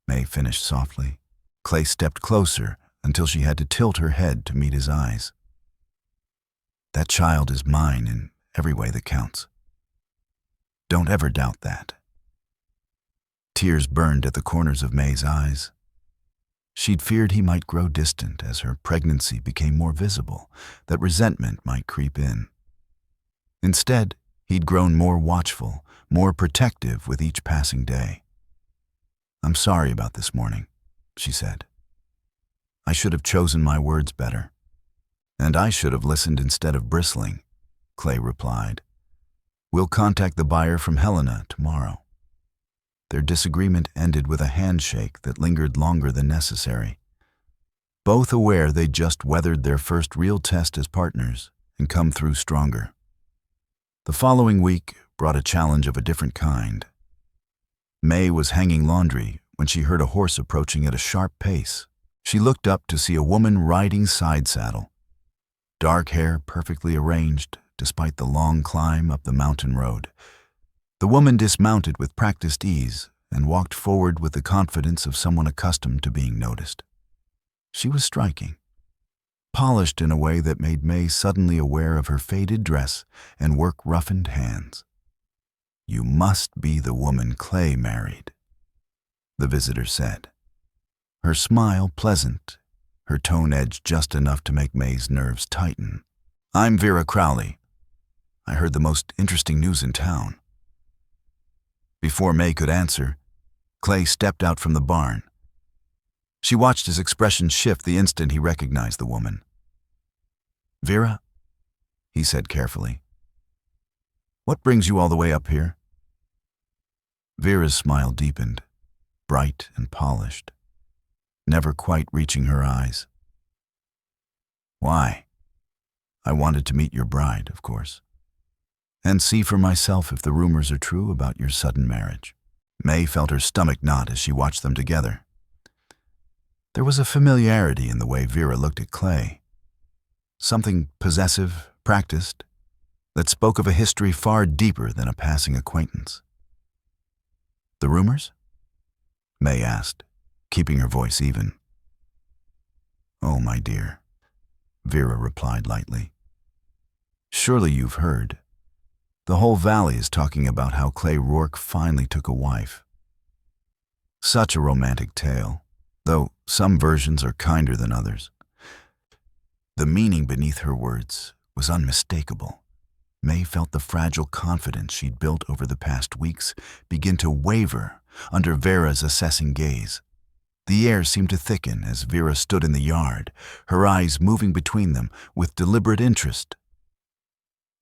May finished softly. Clay stepped closer until she had to tilt her head to meet his eyes. "That child is mine in every way that counts. Don't ever doubt that." Tears burned at the corners of May's eyes. She'd feared he might grow distant as her pregnancy became more visible, that resentment might creep in. Instead, he'd grown more watchful, more protective with each passing day. "I'm sorry about this morning," she said. "I should have chosen my words better. And I should have listened instead of bristling," Clay replied. "We'll contact the buyer from Helena tomorrow." Their disagreement ended with a handshake that lingered longer than necessary. Both aware they'd just weathered their first real test as partners and come through stronger. The following week brought a challenge of a different kind. May was hanging laundry when she heard a horse approaching at a sharp pace. She looked up to see a woman riding side saddle. Dark hair perfectly arranged despite the long climb up the mountain road. The woman dismounted with practiced ease and walked forward with the confidence of someone accustomed to being noticed. She was striking, polished in a way that made May suddenly aware of her faded dress and work-roughened hands. "You must be the woman Clay married," the visitor said. Her smile pleasant, her tone edged just enough to make May's nerves tighten. "I'm Vera Crowley. I heard the most interesting news in town." Before May could answer, Clay stepped out from the barn. She watched his expression shift the instant he recognized the woman. "Vera," he said carefully, "what brings you all the way up here?" Vera's smile deepened, bright and polished, never quite reaching her eyes. "Why? I wanted to meet your bride, of course, and see for myself if the rumors are true about your sudden marriage." May felt her stomach knot as she watched them together. There was a familiarity in the way Vera looked at Clay, something possessive, practiced, that spoke of a history far deeper than a passing acquaintance. "The rumors?" May asked, keeping her voice even. Oh, my dear, Vera replied lightly. Surely you've heard. The whole valley is talking about how Clay Rourke finally took a wife. Such a romantic tale, though some versions are kinder than others. The meaning beneath her words was unmistakable. May felt the fragile confidence she'd built over the past weeks begin to waver under Vera's assessing gaze. The air seemed to thicken as Vera stood in the yard, her eyes moving between them with deliberate interest.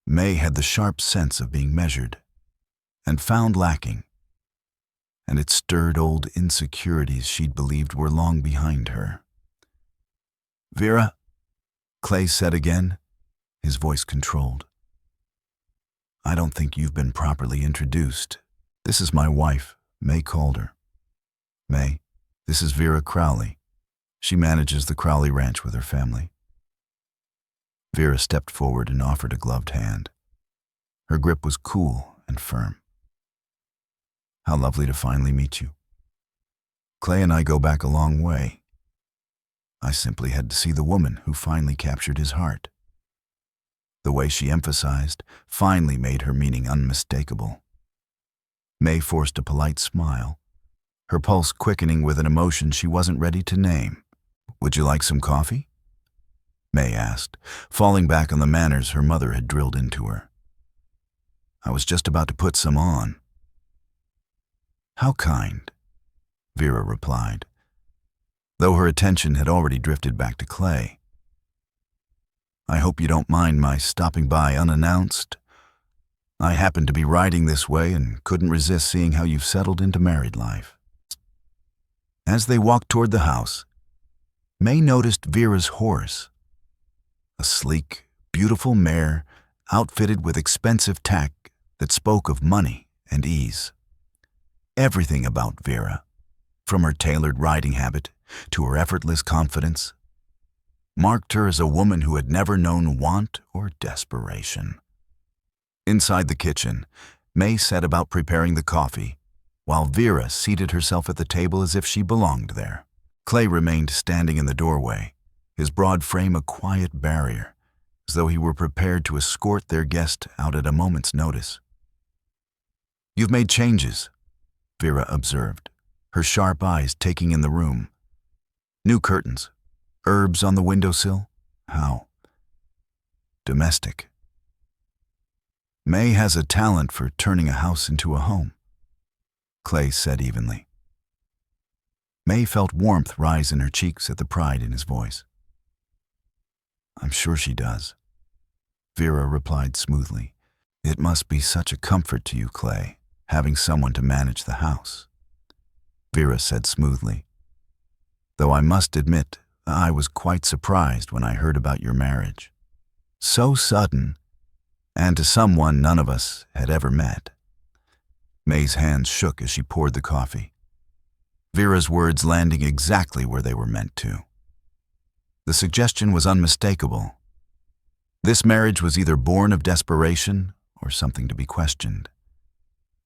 May had the sharp sense of being measured and found lacking, and it stirred old insecurities she'd believed were long behind her. Vera, Clay said again, his voice controlled. I don't think you've been properly introduced. This is my wife, May Calder. May, this is Vera Crowley. She manages the Crowley Ranch with her family. Vera stepped forward and offered a gloved hand. Her grip was cool and firm. How lovely to finally meet you. Clay and I go back a long way. I simply had to see the woman who finally captured his heart. The way she emphasized finally made her meaning unmistakable. May forced a polite smile, her pulse quickening with an emotion she wasn't ready to name. Would you like some coffee? May asked, falling back on the manners her mother had drilled into her. I was just about to put some on. How kind, Vera replied, though her attention had already drifted back to Clay. I hope you don't mind my stopping by unannounced. I happened to be riding this way and couldn't resist seeing how you've settled into married life. As they walked toward the house, May noticed Vera's horse, a sleek, beautiful mare outfitted with expensive tack that spoke of money and ease. Everything about Vera, from her tailored riding habit to her effortless confidence, marked her as a woman who had never known want or desperation. Inside the kitchen, May set about preparing the coffee, while Vera seated herself at the table as if she belonged there. Clay remained standing in the doorway, his broad frame a quiet barrier, as though he were prepared to escort their guest out at a moment's notice. You've made changes, Vera observed, her sharp eyes taking in the room. New curtains, herbs on the windowsill. How domestic. May has a talent for turning a house into a home, Clay said evenly. May felt warmth rise in her cheeks at the pride in his voice. I'm sure she does, Vera replied smoothly. It must be such a comfort to you, Clay, having someone to manage the house, Vera said smoothly. Though I must admit, I was quite surprised when I heard about your marriage. So sudden, and to someone none of us had ever met. May's hands shook as she poured the coffee, Vera's words landing exactly where they were meant to. The suggestion was unmistakable. This marriage was either born of desperation or something to be questioned.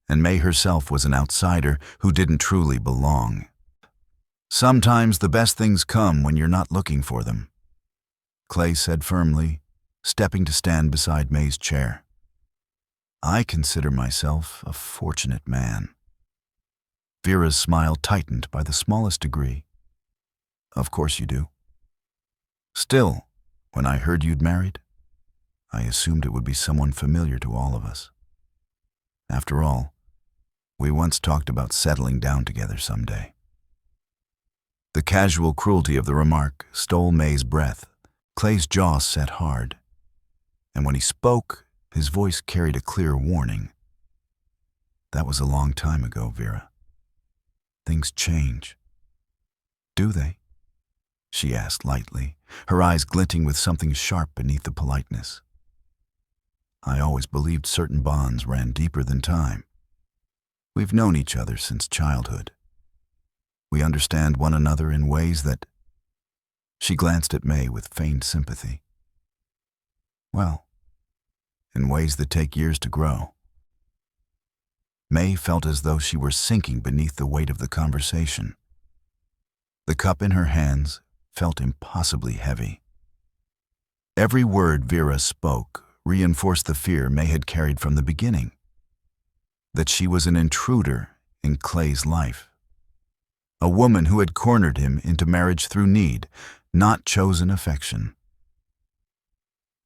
And May herself was an outsider who didn't truly belong. Sometimes the best things come when you're not looking for them, Clay said firmly, stepping to stand beside May's chair. I consider myself a fortunate man. Vera's smile tightened by the smallest degree. Of course you do. Still, when I heard you'd married, I assumed it would be someone familiar to all of us. After all, we once talked about settling down together someday. The casual cruelty of the remark stole May's breath. Clay's jaw set hard, and when he spoke, his voice carried a clear warning. That was a long time ago, Vera. Things change. Do they? She asked lightly, her eyes glinting with something sharp beneath the politeness. I always believed certain bonds ran deeper than time. We've known each other since childhood. We understand one another in ways that... She glanced at May with feigned sympathy. Well, in ways that take years to grow. May felt as though she were sinking beneath the weight of the conversation. The cup in her hands felt impossibly heavy. Every word Vera spoke reinforced the fear May had carried from the beginning, that she was an intruder in Clay's life. A woman who had cornered him into marriage through need, not chosen affection.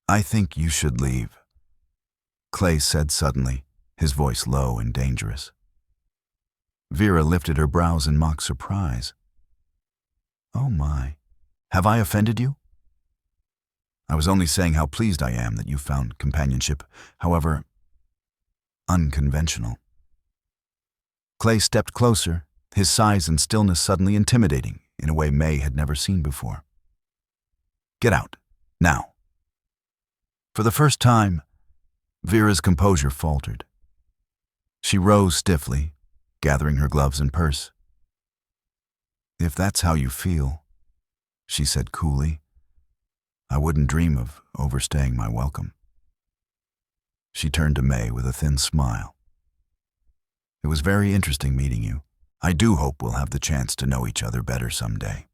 "I think you should leave," Clay said suddenly, his voice low and dangerous. Vera lifted her brows in mock surprise. "Oh my, have I offended you?" "I was only saying how pleased I am that you found companionship, however unconventional." Clay stepped closer, his size and stillness suddenly intimidating in a way May had never seen before. "Get out, now." For the first time, Vera's composure faltered. She rose stiffly, gathering her gloves and purse. "If that's how you feel," she said coolly, "I wouldn't dream of overstaying my welcome." She turned to May with a thin smile. "It was very interesting meeting you. I do hope we'll have the chance to know each other better someday."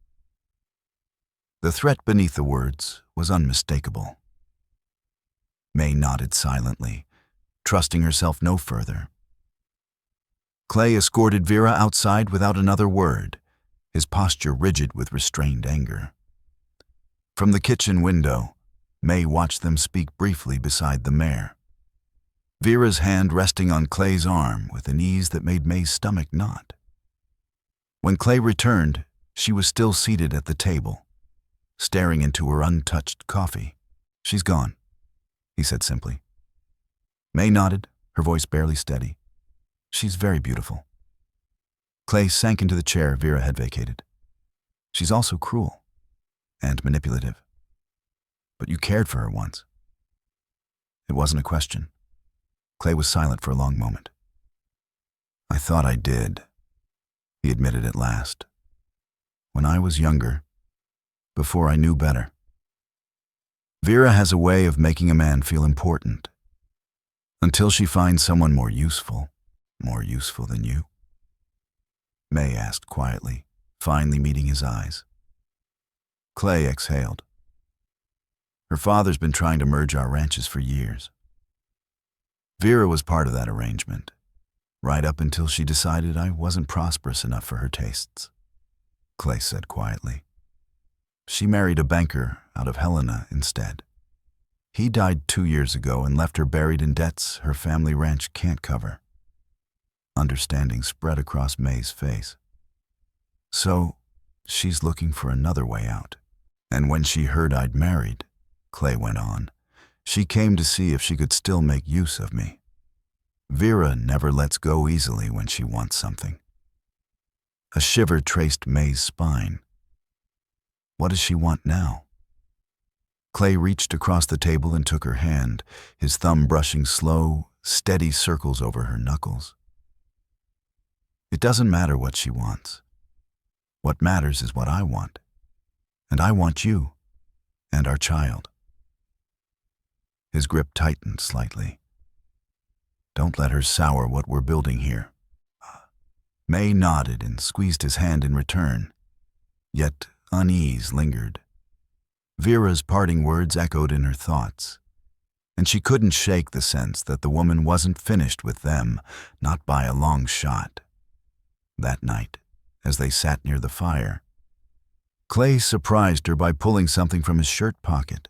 The threat beneath the words was unmistakable. May nodded silently, trusting herself no further. Clay escorted Vera outside without another word, his posture rigid with restrained anger. From the kitchen window, May watched them speak briefly beside the mare, Vera's hand resting on Clay's arm with an ease that made May's stomach knot. When Clay returned, she was still seated at the table, staring into her untouched coffee. "She's gone," he said simply. May nodded, her voice barely steady. "She's very beautiful." Clay sank into the chair Vera had vacated. "She's also cruel and manipulative. But you cared for her once." It wasn't a question. Clay was silent for a long moment. "I thought I did," he admitted at last. "When I was younger, before I knew better." Vera has a way of making a man feel important, until she finds someone more useful than you. May asked quietly, finally meeting his eyes. Clay exhaled. "Her father's been trying to merge our ranches for years. Vera was part of that arrangement, right up until she decided I wasn't prosperous enough for her tastes," Clay said quietly. "She married a banker out of Helena instead. He died 2 years ago and left her buried in debts her family ranch can't cover." Understanding spread across May's face. "So, she's looking for another way out. And when she heard I'd married," Clay went on, "she came to see if she could still make use of me. Vera never lets go easily when she wants something." A shiver traced May's spine. What does she want now? Clay reached across the table and took her hand, his thumb brushing slow, steady circles over her knuckles. "It doesn't matter what she wants. What matters is what I want. And I want you, and our child." His grip tightened slightly. "Don't let her sour what we're building here." May nodded and squeezed his hand in return, yet unease lingered. Vera's parting words echoed in her thoughts, and she couldn't shake the sense that the woman wasn't finished with them, not by a long shot. That night, as they sat near the fire, Clay surprised her by pulling something from his shirt pocket.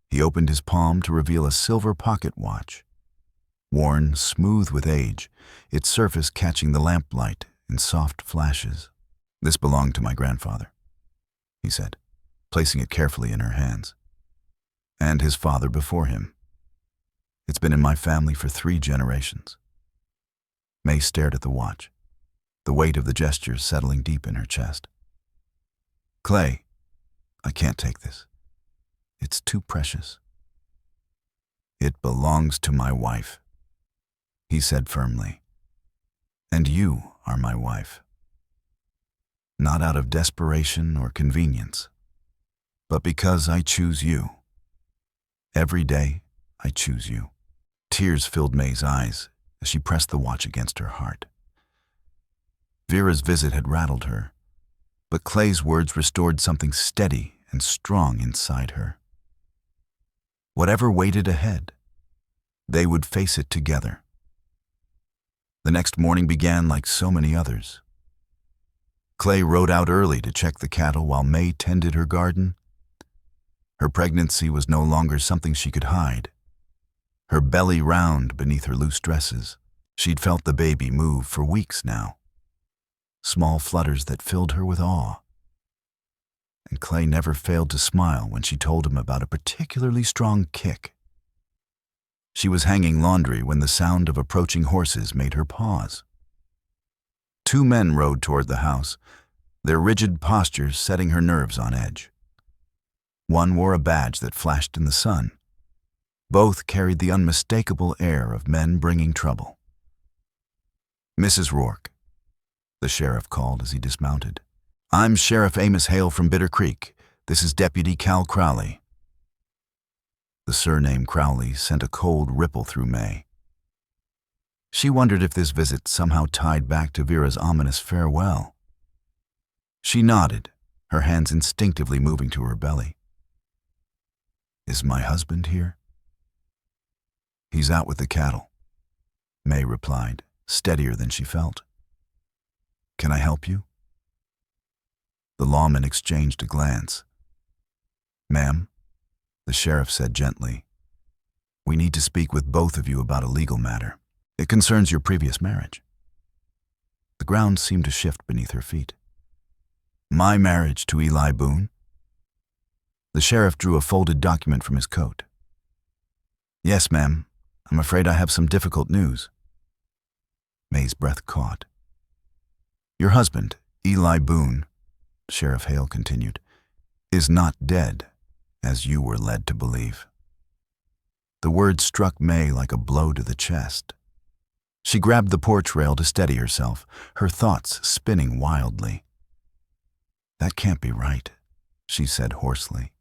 He opened his palm to reveal a silver pocket watch, worn smooth with age, its surface catching the lamplight in soft flashes. "This belonged to my grandfather," he said, placing it carefully in her hands. "And his father before him. It's been in my family for 3 generations." May stared at the watch, the weight of the gesture settling deep in her chest. "Clay, I can't take this. It's too precious." "It belongs to my wife," he said firmly. "And you are my wife. Not out of desperation or convenience, but because I choose you. Every day, I choose you." Tears filled May's eyes as she pressed the watch against her heart. Vera's visit had rattled her, but Clay's words restored something steady and strong inside her. Whatever waited ahead, they would face it together. The next morning began like so many others. Clay rode out early to check the cattle while May tended her garden. Her pregnancy was no longer something she could hide. Her belly round beneath her loose dresses. She'd felt the baby move for weeks now. Small flutters that filled her with awe. And Clay never failed to smile when she told him about a particularly strong kick. She was hanging laundry when the sound of approaching horses made her pause. 2 men rode toward the house, their rigid postures setting her nerves on edge. One wore a badge that flashed in the sun. Both carried the unmistakable air of men bringing trouble. "Mrs. Rourke," the sheriff called as he dismounted. "I'm Sheriff Amos Hale from Bitter Creek. This is Deputy Cal Crowley." The surname Crowley sent a cold ripple through May. She wondered if this visit somehow tied back to Vera's ominous farewell. She nodded, her hands instinctively moving to her belly. "Is my husband here?" "He's out with the cattle," May replied, steadier than she felt. "Can I help you?" The lawman exchanged a glance. "Ma'am," the sheriff said gently, "we need to speak with both of you about a legal matter. It concerns your previous marriage." The ground seemed to shift beneath her feet. "My marriage to Eli Boone?" The sheriff drew a folded document from his coat. "Yes, ma'am. I'm afraid I have some difficult news." May's breath caught. "Your husband, Eli Boone," Sheriff Hale continued, "is not dead, as you were led to believe." The words struck May like a blow to the chest. She grabbed the porch rail to steady herself, her thoughts spinning wildly. "That can't be right," she said hoarsely.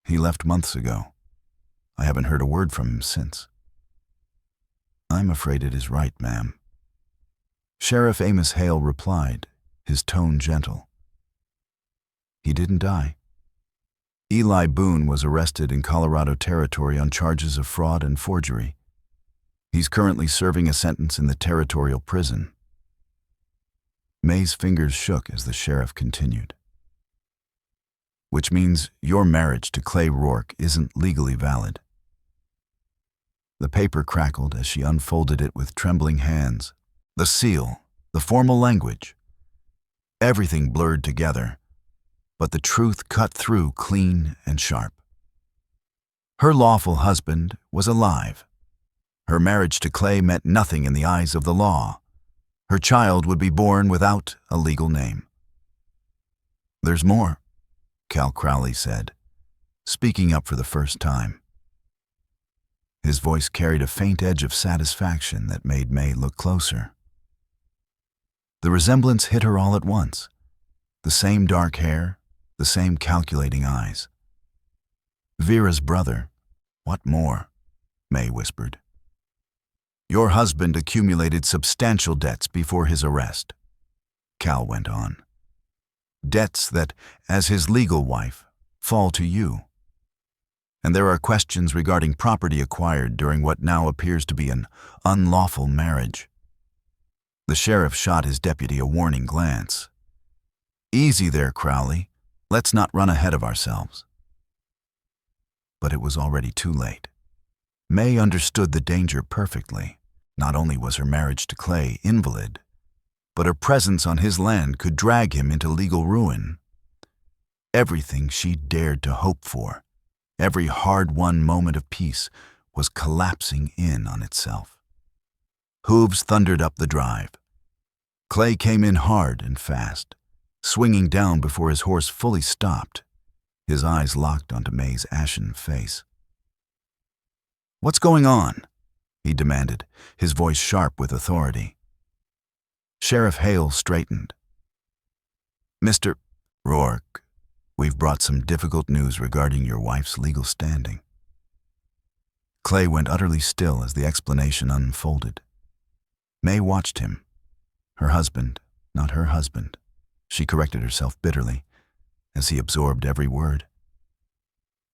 "He left months ago. I haven't heard a word from him since." "I'm afraid it is right, ma'am." Sheriff Amos Hale replied, his tone gentle. "He didn't die. Eli Boone was arrested in Colorado Territory on charges of fraud and forgery. He's currently serving a sentence in the territorial prison." May's fingers shook as the sheriff continued. "Which means your marriage to Clay Rourke isn't legally valid." The paper crackled as she unfolded it with trembling hands. The seal, the formal language. Everything blurred together, but the truth cut through clean and sharp. Her lawful husband was alive. Her marriage to Clay meant nothing in the eyes of the law. Her child would be born without a legal name. "There's more," Cal Crowley said, speaking up for the first time. His voice carried a faint edge of satisfaction that made May look closer. The resemblance hit her all at once. The same dark hair, the same calculating eyes. "Vera's brother. What more?" May whispered. "Your husband accumulated substantial debts before his arrest," Cal went on. "Debts that, as his legal wife, fall to you. And there are questions regarding property acquired during what now appears to be an unlawful marriage." The sheriff shot his deputy a warning glance. "Easy there, Crowley. Let's not run ahead of ourselves." But it was already too late. May understood the danger perfectly. Not only was her marriage to Clay invalid, but her presence on his land could drag him into legal ruin. Everything she dared to hope for, every hard-won moment of peace, was collapsing in on itself. Hooves thundered up the drive. Clay came in hard and fast, swinging down before his horse fully stopped, his eyes locked onto May's ashen face. "What's going on?" he demanded, his voice sharp with authority. Sheriff Hale straightened. "Mr. Rourke, we've brought some difficult news regarding your wife's legal standing." Clay went utterly still as the explanation unfolded. May watched him. Her husband, not her husband. She corrected herself bitterly as he absorbed every word.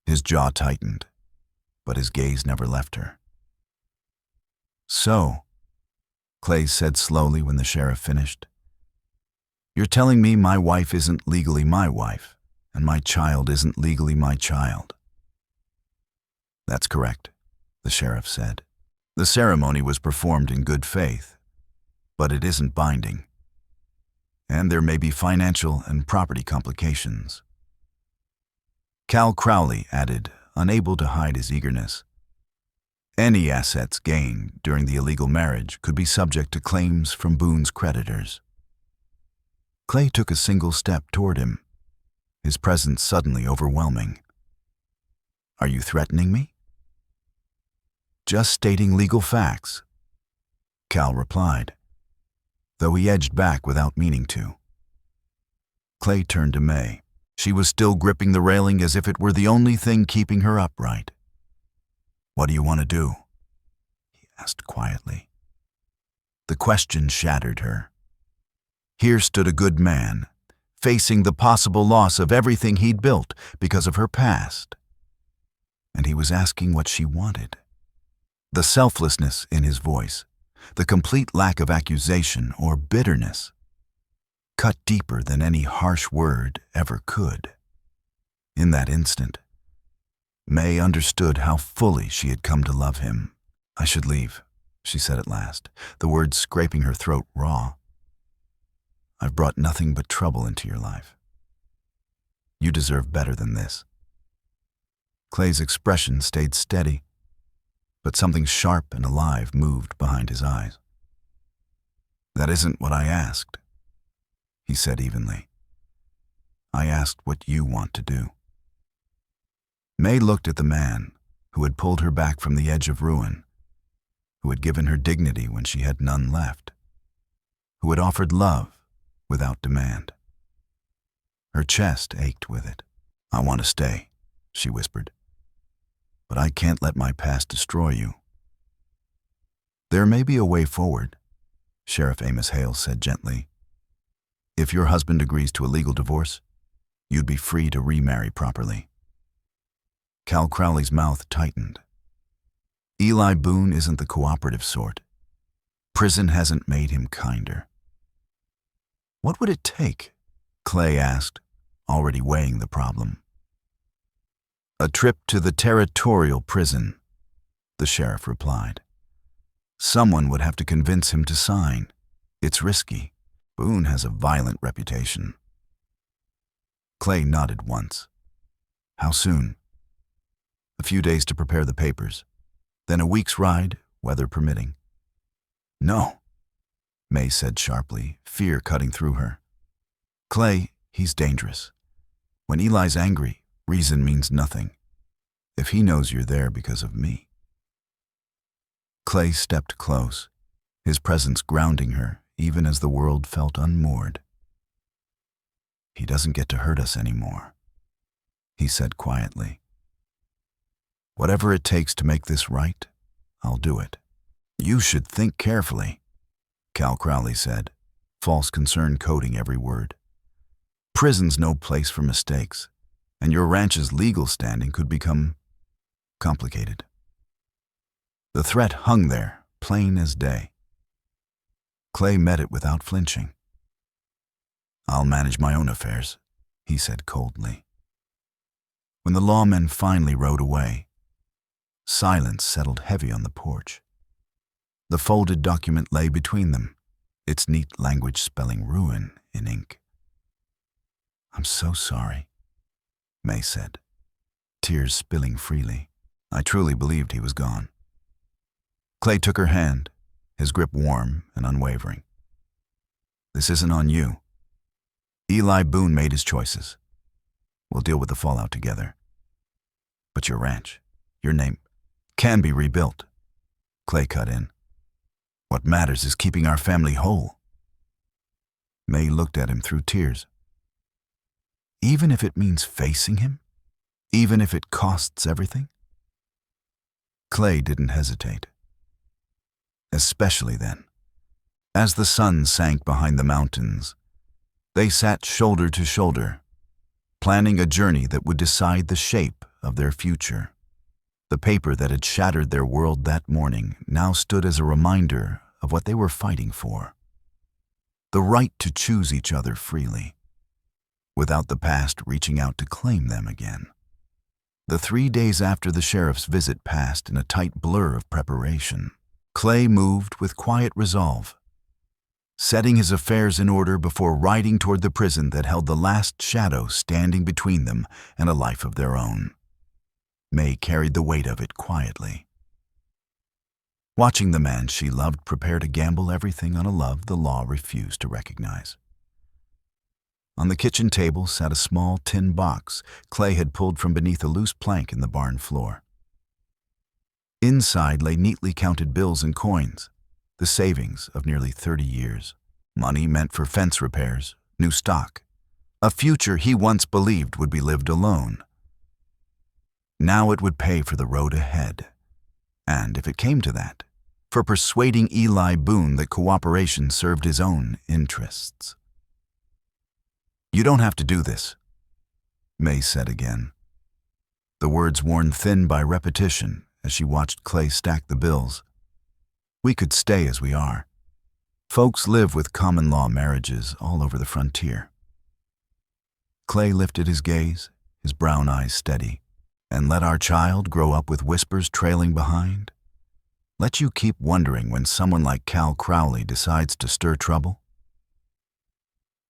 His jaw tightened, but his gaze never left her. "So," Clay said slowly when the sheriff finished, "you're telling me my wife isn't legally my wife, and my child isn't legally my child?" "That's correct," the sheriff said. "The ceremony was performed in good faith, but it isn't binding. And there may be financial and property complications." Cal Crowley added, unable to hide his eagerness, "Any assets gained during the illegal marriage could be subject to claims from Boone's creditors." Clay took a single step toward him, his presence suddenly overwhelming. "Are you threatening me?" "Just stating legal facts," Cal replied, though he edged back without meaning to. Clay turned to May. She was still gripping the railing as if it were the only thing keeping her upright. "What do you want to do?" he asked quietly. The question shattered her. Here stood a good man, facing the possible loss of everything he'd built because of her past. And he was asking what she wanted. The selflessness in his voice, the complete lack of accusation or bitterness, cut deeper than any harsh word ever could. In that instant, May understood how fully she had come to love him. "I should leave," she said at last, the words scraping her throat raw. "I've brought nothing but trouble into your life. You deserve better than this." Clay's expression stayed steady, but something sharp and alive moved behind his eyes. "That isn't what I asked," he said evenly. "I asked what you want to do." May looked at the man who had pulled her back from the edge of ruin, who had given her dignity when she had none left, who had offered love without demand. Her chest ached with it. "I want to stay," she whispered, "but I can't let my past destroy you." "There may be a way forward," Sheriff Amos Hale said gently. "If your husband agrees to a legal divorce, you'd be free to remarry properly." Cal Crowley's mouth tightened. Eli Boone isn't the cooperative sort. Prison hasn't made him kinder. "What would it take?" Clay asked, already weighing the problem. "A trip to the territorial prison," the sheriff replied. "Someone would have to convince him to sign. It's risky. Boone has a violent reputation." Clay nodded once. "How soon?" "A few days to prepare the papers. Then a week's ride, weather permitting." "No," May said sharply, fear cutting through her. "Clay, he's dangerous. When Eli's angry, reason means nothing. If he knows you're there because of me." Clay stepped close, his presence grounding her even as the world felt unmoored. "He doesn't get to hurt us anymore," he said quietly. "Whatever it takes to make this right, I'll do it." "You should think carefully," Cal Crowley said, false concern coating every word. "Prison's no place for mistakes, and your ranch's legal standing could become complicated." The threat hung there, plain as day. Clay met it without flinching. "I'll manage my own affairs," he said coldly. When the lawmen finally rode away, silence settled heavy on the porch. The folded document lay between them, its neat language spelling ruin in ink. "I'm so sorry," May said, tears spilling freely. "I truly believed he was gone." Clay took her hand, his grip warm and unwavering. "This isn't on you. Eli Boone made his choices. We'll deal with the fallout together. But your ranch, your name, can be rebuilt," Clay cut in. "What matters is keeping our family whole." May looked at him through tears. "Even if it means facing him? Even if it costs everything?" Clay didn't hesitate. "Especially then. As the sun sank behind the mountains, they sat shoulder to shoulder, planning a journey that would decide the shape of their future. The paper that had shattered their world that morning now stood as a reminder of what they were fighting for: the right to choose each other freely, without the past reaching out to claim them again. The 3 days after the sheriff's visit passed in a tight blur of preparation. Clay moved with quiet resolve, setting his affairs in order before riding toward the prison that held the last shadow standing between them and a life of their own. May carried the weight of it quietly, watching the man she loved prepare to gamble everything on a love the law refused to recognize. On the kitchen table sat a small tin box Clay had pulled from beneath a loose plank in the barn floor. Inside lay neatly counted bills and coins, the savings of nearly 30 years. Money meant for fence repairs, new stock, a future he once believed would be lived alone. Now it would pay for the road ahead, and if it came to that, for persuading Eli Boone that cooperation served his own interests. "You don't have to do this," May said again, the words worn thin by repetition as she watched Clay stack the bills. "We could stay as we are. Folks live with common law marriages all over the frontier." Clay lifted his gaze, his brown eyes steady. "And let our child grow up with whispers trailing behind? Let you keep wondering when someone like Cal Crowley decides to stir trouble?"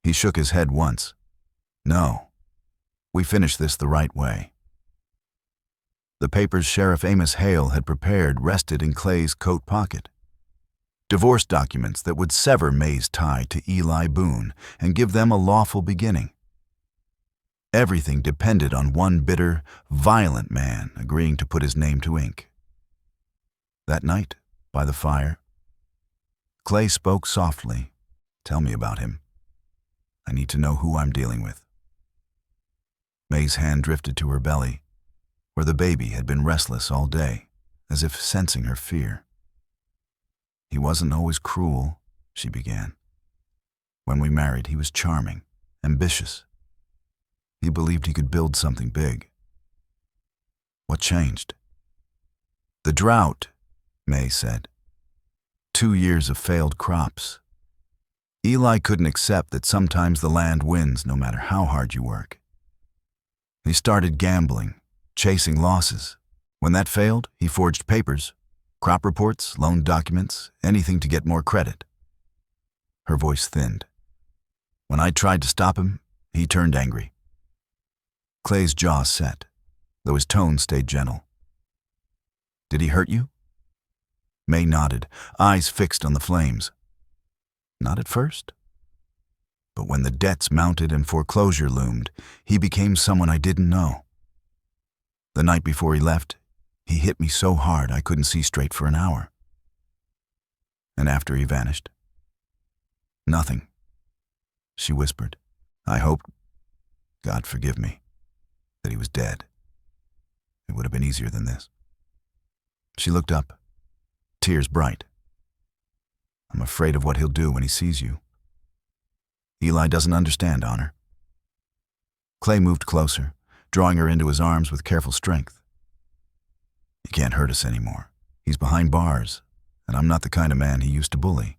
He shook his head once. "No, we finish this the right way." The papers Sheriff Amos Hale had prepared rested in Clay's coat pocket. Divorce documents that would sever May's tie to Eli Boone and give them a lawful beginning. Everything depended on one bitter, violent man agreeing to put his name to ink. That night, by the fire, Clay spoke softly. "Tell me about him. I need to know who I'm dealing with." May's hand drifted to her belly, where the baby had been restless all day, as if sensing her fear. "He wasn't always cruel," she began. "When we married, he was charming, ambitious. He believed he could build something big." "What changed?" "The drought," May said. 2 years of failed crops. Eli couldn't accept that sometimes the land wins no matter how hard you work. He started gambling, chasing losses. When that failed, he forged papers, crop reports, loan documents, anything to get more credit. Her voice thinned. When I tried to stop him, he turned angry. Clay's jaw set, though his tone stayed gentle. "Did he hurt you?" May nodded, eyes fixed on the flames. "Not at first. But when the debts mounted and foreclosure loomed, he became someone I didn't know. The night before he left, he hit me so hard I couldn't see straight for an hour. And after he vanished, nothing," she whispered. "I hoped, God forgive me, that he was dead. It would have been easier than this." She looked up, tears bright. "I'm afraid of what he'll do when he sees you. Eli doesn't understand honor." Clay moved closer, drawing her into his arms with careful strength. "He can't hurt us anymore. He's behind bars, and I'm not the kind of man he used to bully."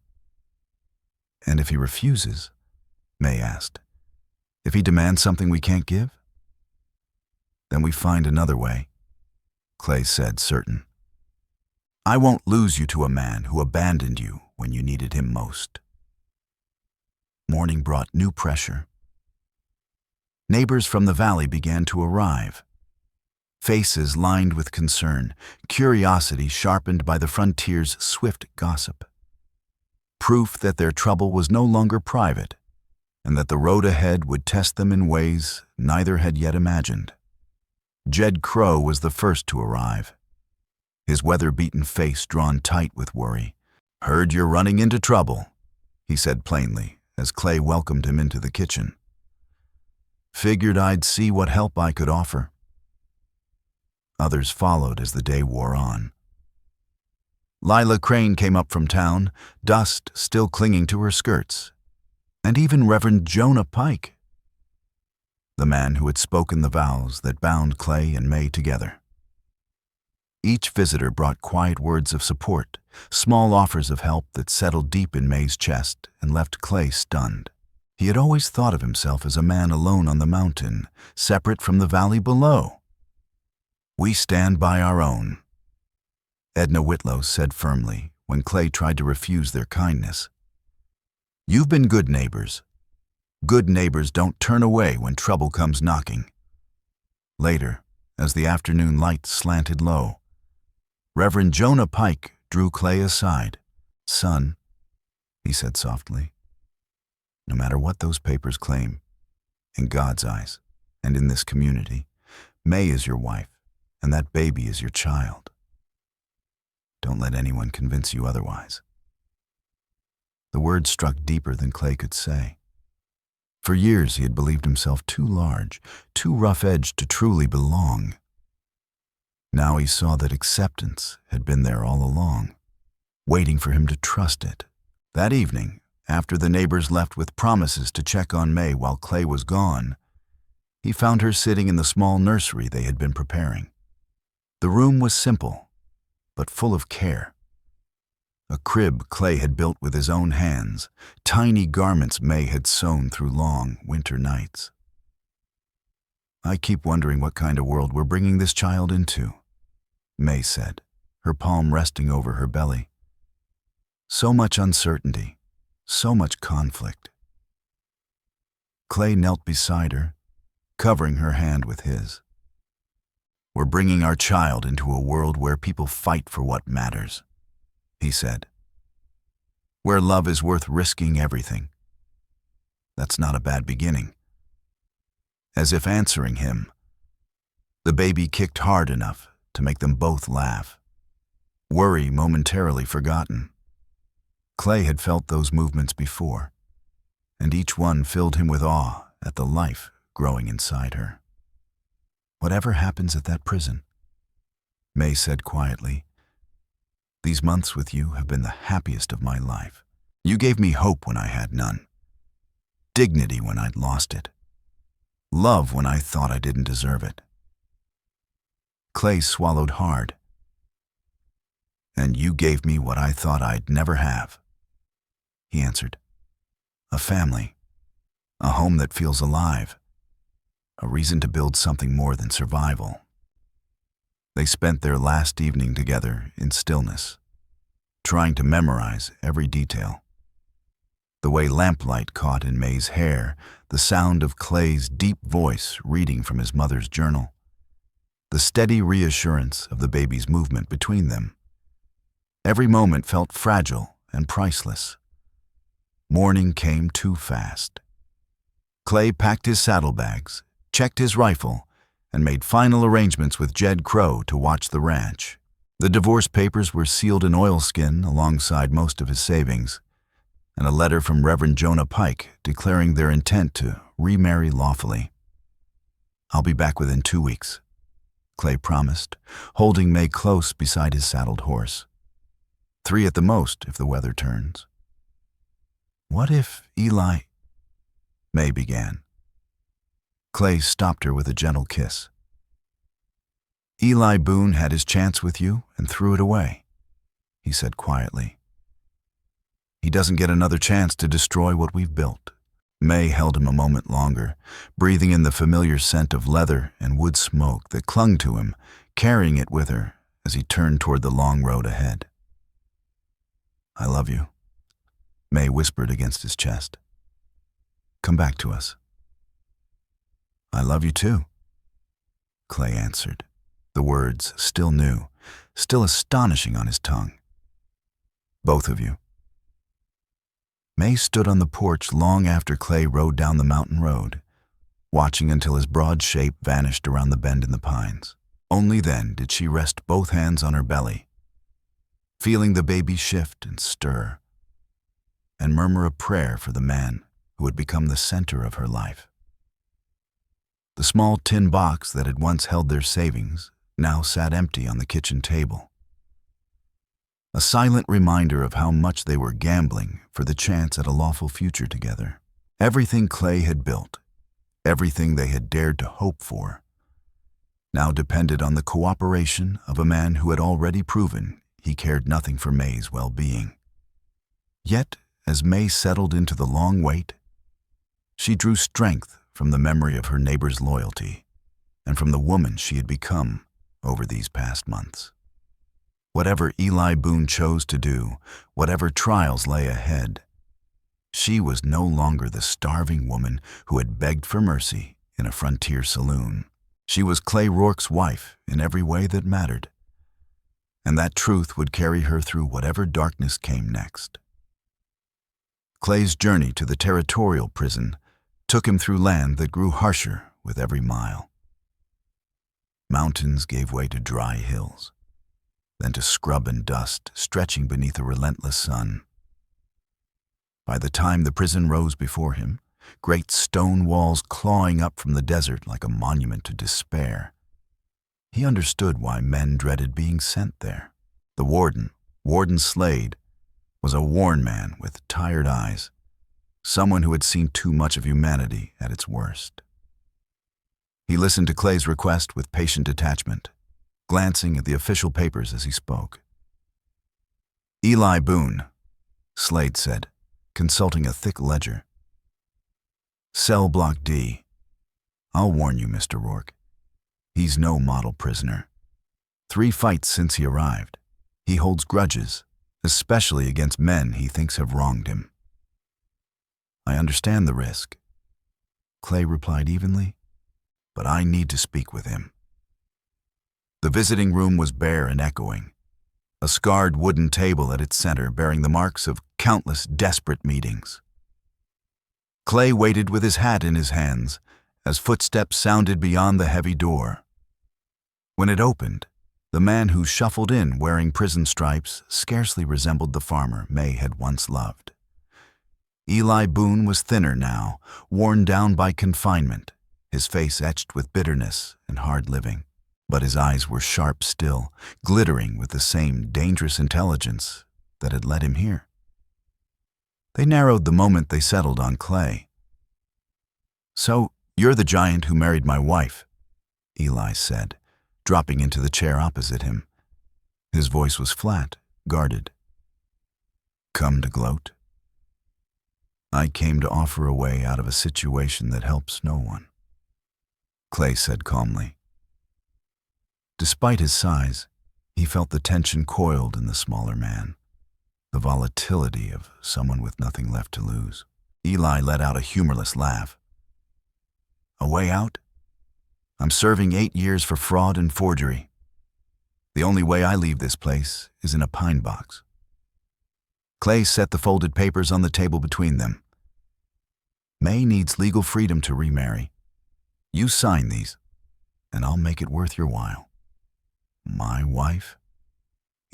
"And if he refuses?" May asked. "If he demands something we can't give?" "Then we find another way," Clay said, certain. "I won't lose you to a man who abandoned you when you needed him most." Morning brought new pressure. Neighbors from the valley began to arrive. Faces lined with concern, curiosity sharpened by the frontier's swift gossip. Proof that their trouble was no longer private, and that the road ahead would test them in ways neither had yet imagined. Jed Crow was the first to arrive, his weather-beaten face drawn tight with worry. "Heard you're running into trouble," he said plainly, as Clay welcomed him into the kitchen. "Figured I'd see what help I could offer." Others followed as the day wore on. Lila Crane came up from town, dust still clinging to her skirts. And even Reverend Jonah Pike, the man who had spoken the vows that bound Clay and May together. Each visitor brought quiet words of support, small offers of help that settled deep in May's chest and left Clay stunned. He had always thought of himself as a man alone on the mountain, separate from the valley below. "We stand by our own," Edna Whitlow said firmly when Clay tried to refuse their kindness. "You've been good neighbors. Good neighbors don't turn away when trouble comes knocking." Later, as the afternoon light slanted low, Reverend Jonah Pike drew Clay aside. "Son," he said softly, "no matter what those papers claim, in God's eyes and in this community, May is your wife, and that baby is your child. Don't let anyone convince you otherwise." The words struck deeper than Clay could say. For years he had believed himself too large, too rough-edged to truly belong. Now he saw that acceptance had been there all along, waiting for him to trust it. That evening, after the neighbors left with promises to check on May while Clay was gone, he found her sitting in the small nursery they had been preparing. The room was simple, but full of care. A crib Clay had built with his own hands, tiny garments May had sewn through long winter nights. "I keep wondering what kind of world we're bringing this child into," May said, her palm resting over her belly. "So much uncertainty, so much conflict." Clay knelt beside her, covering her hand with his. "We're bringing our child into a world where people fight for what matters," he said. "Where love is worth risking everything." That's not a bad beginning. As if answering him, the baby kicked hard enough to make them both laugh. Worry momentarily forgotten. Clay had felt those movements before, and each one filled him with awe at the life growing inside her. "Whatever happens at that prison," May said quietly, "these months with you have been the happiest of my life. You gave me hope when I had none, dignity when I'd lost it, love when I thought I didn't deserve it." Clay swallowed hard. "And you gave me what I thought I'd never have," he answered. "A family, a home that feels alive, a reason to build something more than survival." They spent their last evening together in stillness, trying to memorize every detail. The way lamplight caught in May's hair, the sound of Clay's deep voice reading from his mother's journal, the steady reassurance of the baby's movement between them. Every moment felt fragile and priceless. Morning came too fast. Clay packed his saddlebags, checked his rifle, and made final arrangements with Jed Crow to watch the ranch. The divorce papers were sealed in oilskin alongside most of his savings, and a letter from Reverend Jonah Pike declaring their intent to remarry lawfully. "I'll be back within 2 weeks," Clay promised, holding May close beside his saddled horse. 3 at the most if the weather turns. "What if Eli—" May began. Clay stopped her with a gentle kiss. "Eli Boone had his chance with you and threw it away," he said quietly. "He doesn't get another chance to destroy what we've built." May held him a moment longer, breathing in the familiar scent of leather and wood smoke that clung to him, carrying it with her as he turned toward the long road ahead. "I love you," May whispered against his chest. "Come back to us." "I love you too," Clay answered, the words still new, still astonishing on his tongue. "Both of you." May stood on the porch long after Clay rode down the mountain road, watching until his broad shape vanished around the bend in the pines. Only then did she rest both hands on her belly, feeling the baby shift and stir, and murmur a prayer for the man who had become the center of her life. The small tin box that had once held their savings now sat empty on the kitchen table. a silent reminder of how much they were gambling for the chance at a lawful future together. Everything Clay had built, everything they had dared to hope for, now depended on the cooperation of a man who had already proven he cared nothing for May's well-being. Yet, as May settled into the long wait, she drew strength from the memory of her neighbor's loyalty and from the woman she had become over these past months. Whatever Eli Boone chose to do, whatever trials lay ahead, she was no longer the starving woman who had begged for mercy in a frontier saloon. She was Clay Rourke's wife in every way that mattered, and that truth would carry her through whatever darkness came next. Clay's journey to the territorial prison took him through land that grew harsher with every mile. Mountains gave way to dry hills, then to scrub and dust stretching beneath a relentless sun. By the time the prison rose before him, great stone walls clawing up from the desert like a monument to despair, he understood why men dreaded being sent there. The warden, Warden Slade, was a worn man with tired eyes, someone who had seen too much of humanity at its worst. He listened to Clay's request with patient detachment, glancing at the official papers as he spoke. "Eli Boone," Slade said, consulting a thick ledger. "Cell Block D. I'll warn you, Mr. Rourke. He's no model prisoner. 3 fights since he arrived. He holds grudges, especially against men he thinks have wronged him." "I understand the risk," Clay replied evenly, "but I need to speak with him." The visiting room was bare and echoing, a scarred wooden table at its center bearing the marks of countless desperate meetings. Clay waited with his hat in his hands as footsteps sounded beyond the heavy door. When it opened, the man who shuffled in wearing prison stripes scarcely resembled the farmer May had once loved. Eli Boone was thinner now, worn down by confinement, his face etched with bitterness and hard living. But his eyes were sharp still, glittering with the same dangerous intelligence that had led him here. They narrowed the moment they settled on Clay. "So, you're the giant who married my wife," Eli said, dropping into the chair opposite him. His voice was flat, guarded. "Come to gloat?" "I came to offer a way out of a situation that helps no one," Clay said calmly. Despite his size, he felt the tension coiled in the smaller man, the volatility of someone with nothing left to lose. Eli let out a humorless laugh. "A way out? I'm serving 8 years for fraud and forgery. The only way I leave this place is in a pine box." Clay set the folded papers on the table between them. "May needs legal freedom to remarry. You sign these, and I'll make it worth your while." "My wife?"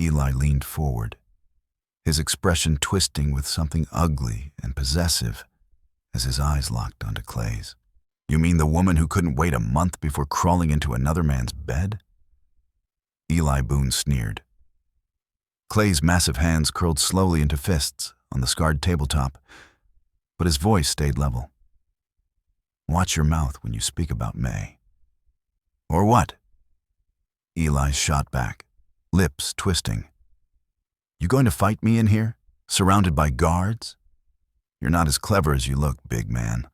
Eli leaned forward, his expression twisting with something ugly and possessive as his eyes locked onto Clay's. "You mean the woman who couldn't wait a month before crawling into another man's bed?" Eli Boone sneered. Clay's massive hands curled slowly into fists on the scarred tabletop, but his voice stayed level. "Watch your mouth when you speak about May." "Or what?" Eli shot back, lips twisting. "You going to fight me in here, surrounded by guards? You're not as clever as you look, big man."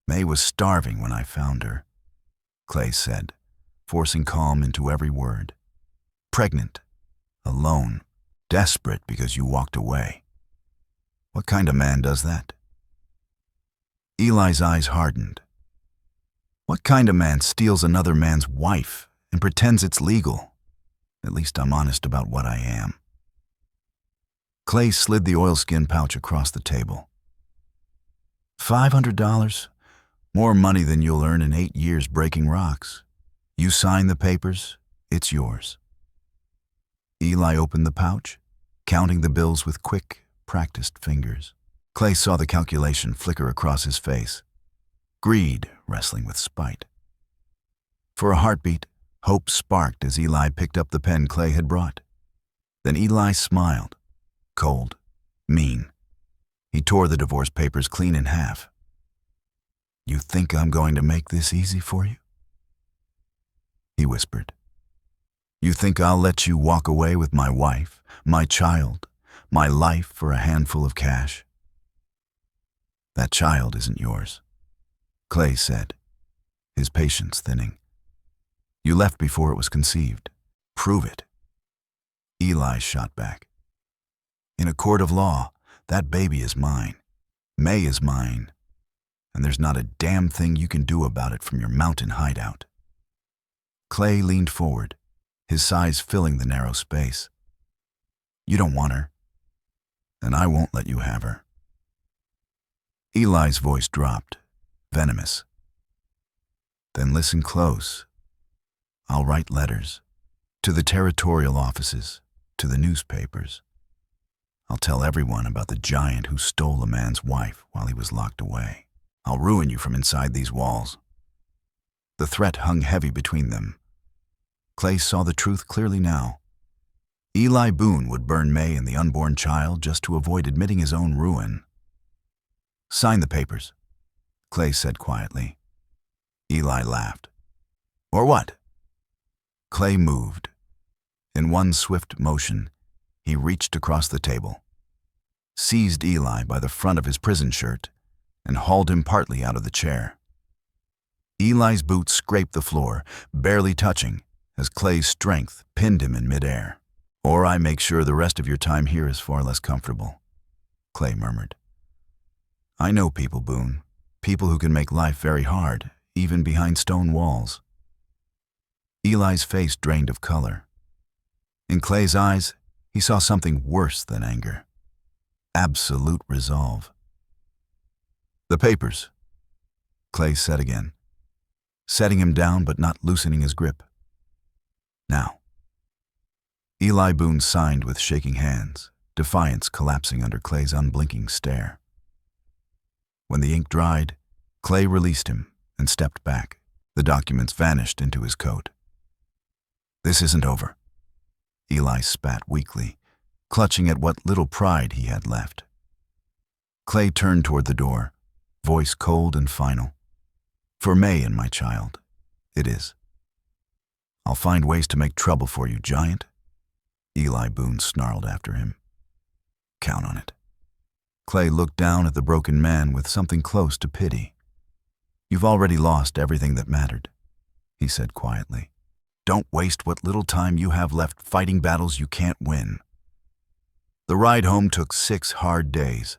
"May was starving when I found her," Clay said, forcing calm into every word. "Pregnant, alone, desperate because you walked away. What kind of man does that?" Eli's eyes hardened. "What kind of man steals another man's wife and pretends it's legal? At least I'm honest about what I am." Clay slid the oilskin pouch across the table. $500, more money than you'll earn in 8 years breaking rocks. You sign the papers, it's yours." Eli opened the pouch, counting the bills with quick, practiced fingers. Clay saw the calculation flicker across his face, greed wrestling with spite. For a heartbeat, hope sparked as Eli picked up the pen Clay had brought. Then Eli smiled, cold, mean. He tore the divorce papers clean in half. "You think I'm going to make this easy for you?" he whispered. "You think I'll let you walk away with my wife, my child, my life for a handful of cash?" "That child isn't yours," Clay said, his patience thinning. "You left before it was conceived. Prove it." Eli shot back. "In a court of law, that baby is mine. May is mine. And there's not a damn thing you can do about it from your mountain hideout." Clay leaned forward, his size filling the narrow space. "You don't want her, and I won't let you have her." Eli's voice dropped, venomous. "Then listen close. I'll write letters to the territorial offices, to the newspapers. I'll tell everyone about the giant who stole a man's wife while he was locked away. I'll ruin you from inside these walls." The threat hung heavy between them. Clay saw the truth clearly now. Eli Boone would burn May and the unborn child just to avoid admitting his own ruin. "Sign the papers," Clay said quietly. Eli laughed. "Or what?" Clay moved. In one swift motion, he reached across the table, seized Eli by the front of his prison shirt, and hauled him partly out of the chair. Eli's boots scraped the floor, barely touching, as Clay's strength pinned him in midair. "Or I make sure the rest of your time here is far less comfortable," Clay murmured. "I know people, Boone, people who can make life very hard, even behind stone walls." Eli's face drained of color. In Clay's eyes, he saw something worse than anger. Absolute resolve. "The papers," Clay said again, setting him down but not loosening his grip. "Now." Eli Boone signed with shaking hands, defiance collapsing under Clay's unblinking stare. When the ink dried, Clay released him and stepped back. The documents vanished into his coat. "This isn't over," Eli spat weakly, clutching at what little pride he had left. Clay turned toward the door, voice cold and final. "For May and my child, it is. I'll find ways to make trouble for you, giant." Eli Boone snarled after him. "Count on it." Clay looked down at the broken man with something close to pity. "You've already lost everything that mattered," he said quietly. "Don't waste what little time you have left fighting battles you can't win." The ride home took 6 hard days.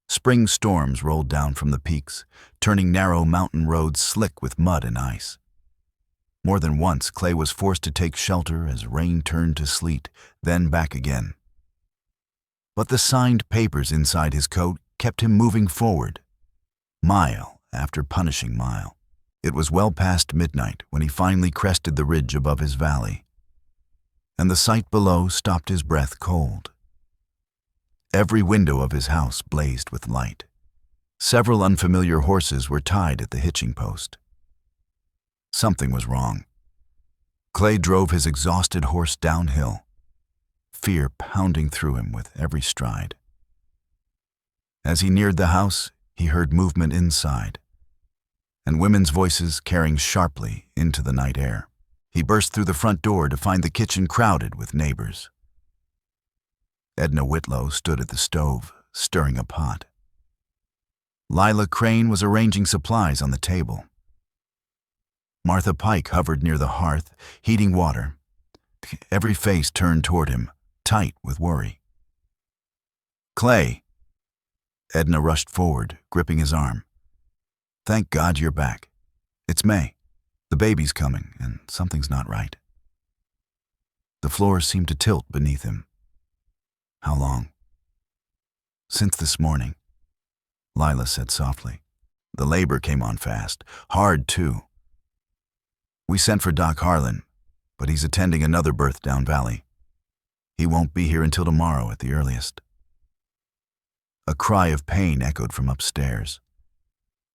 Spring storms rolled down from the peaks, turning narrow mountain roads slick with mud and ice. More than once, Clay was forced to take shelter as rain turned to sleet, then back again. But the signed papers inside his coat kept him moving forward, mile after punishing mile. It was well past midnight when he finally crested the ridge above his valley, and the sight below stopped his breath cold. Every window of his house blazed with light. Several unfamiliar horses were tied at the hitching post. Something was wrong. Clay drove his exhausted horse downhill, fear pounding through him with every stride. As he neared the house, he heard movement inside, and women's voices carrying sharply into the night air. He burst through the front door to find the kitchen crowded with neighbors. Edna Whitlow stood at the stove, stirring a pot. Lila Crane was arranging supplies on the table. Martha Pike hovered near the hearth, heating water, every face turned toward him, tight with worry. "Clay!" Edna rushed forward, gripping his arm. "Thank God you're back. It's May. The baby's coming, and something's not right." The floor seemed to tilt beneath him. "How long?" "Since this morning," Lila said softly. "The labor came on fast. Hard, too. We sent for Doc Harlan, but he's attending another birth down valley. He won't be here until tomorrow at the earliest." A cry of pain echoed from upstairs.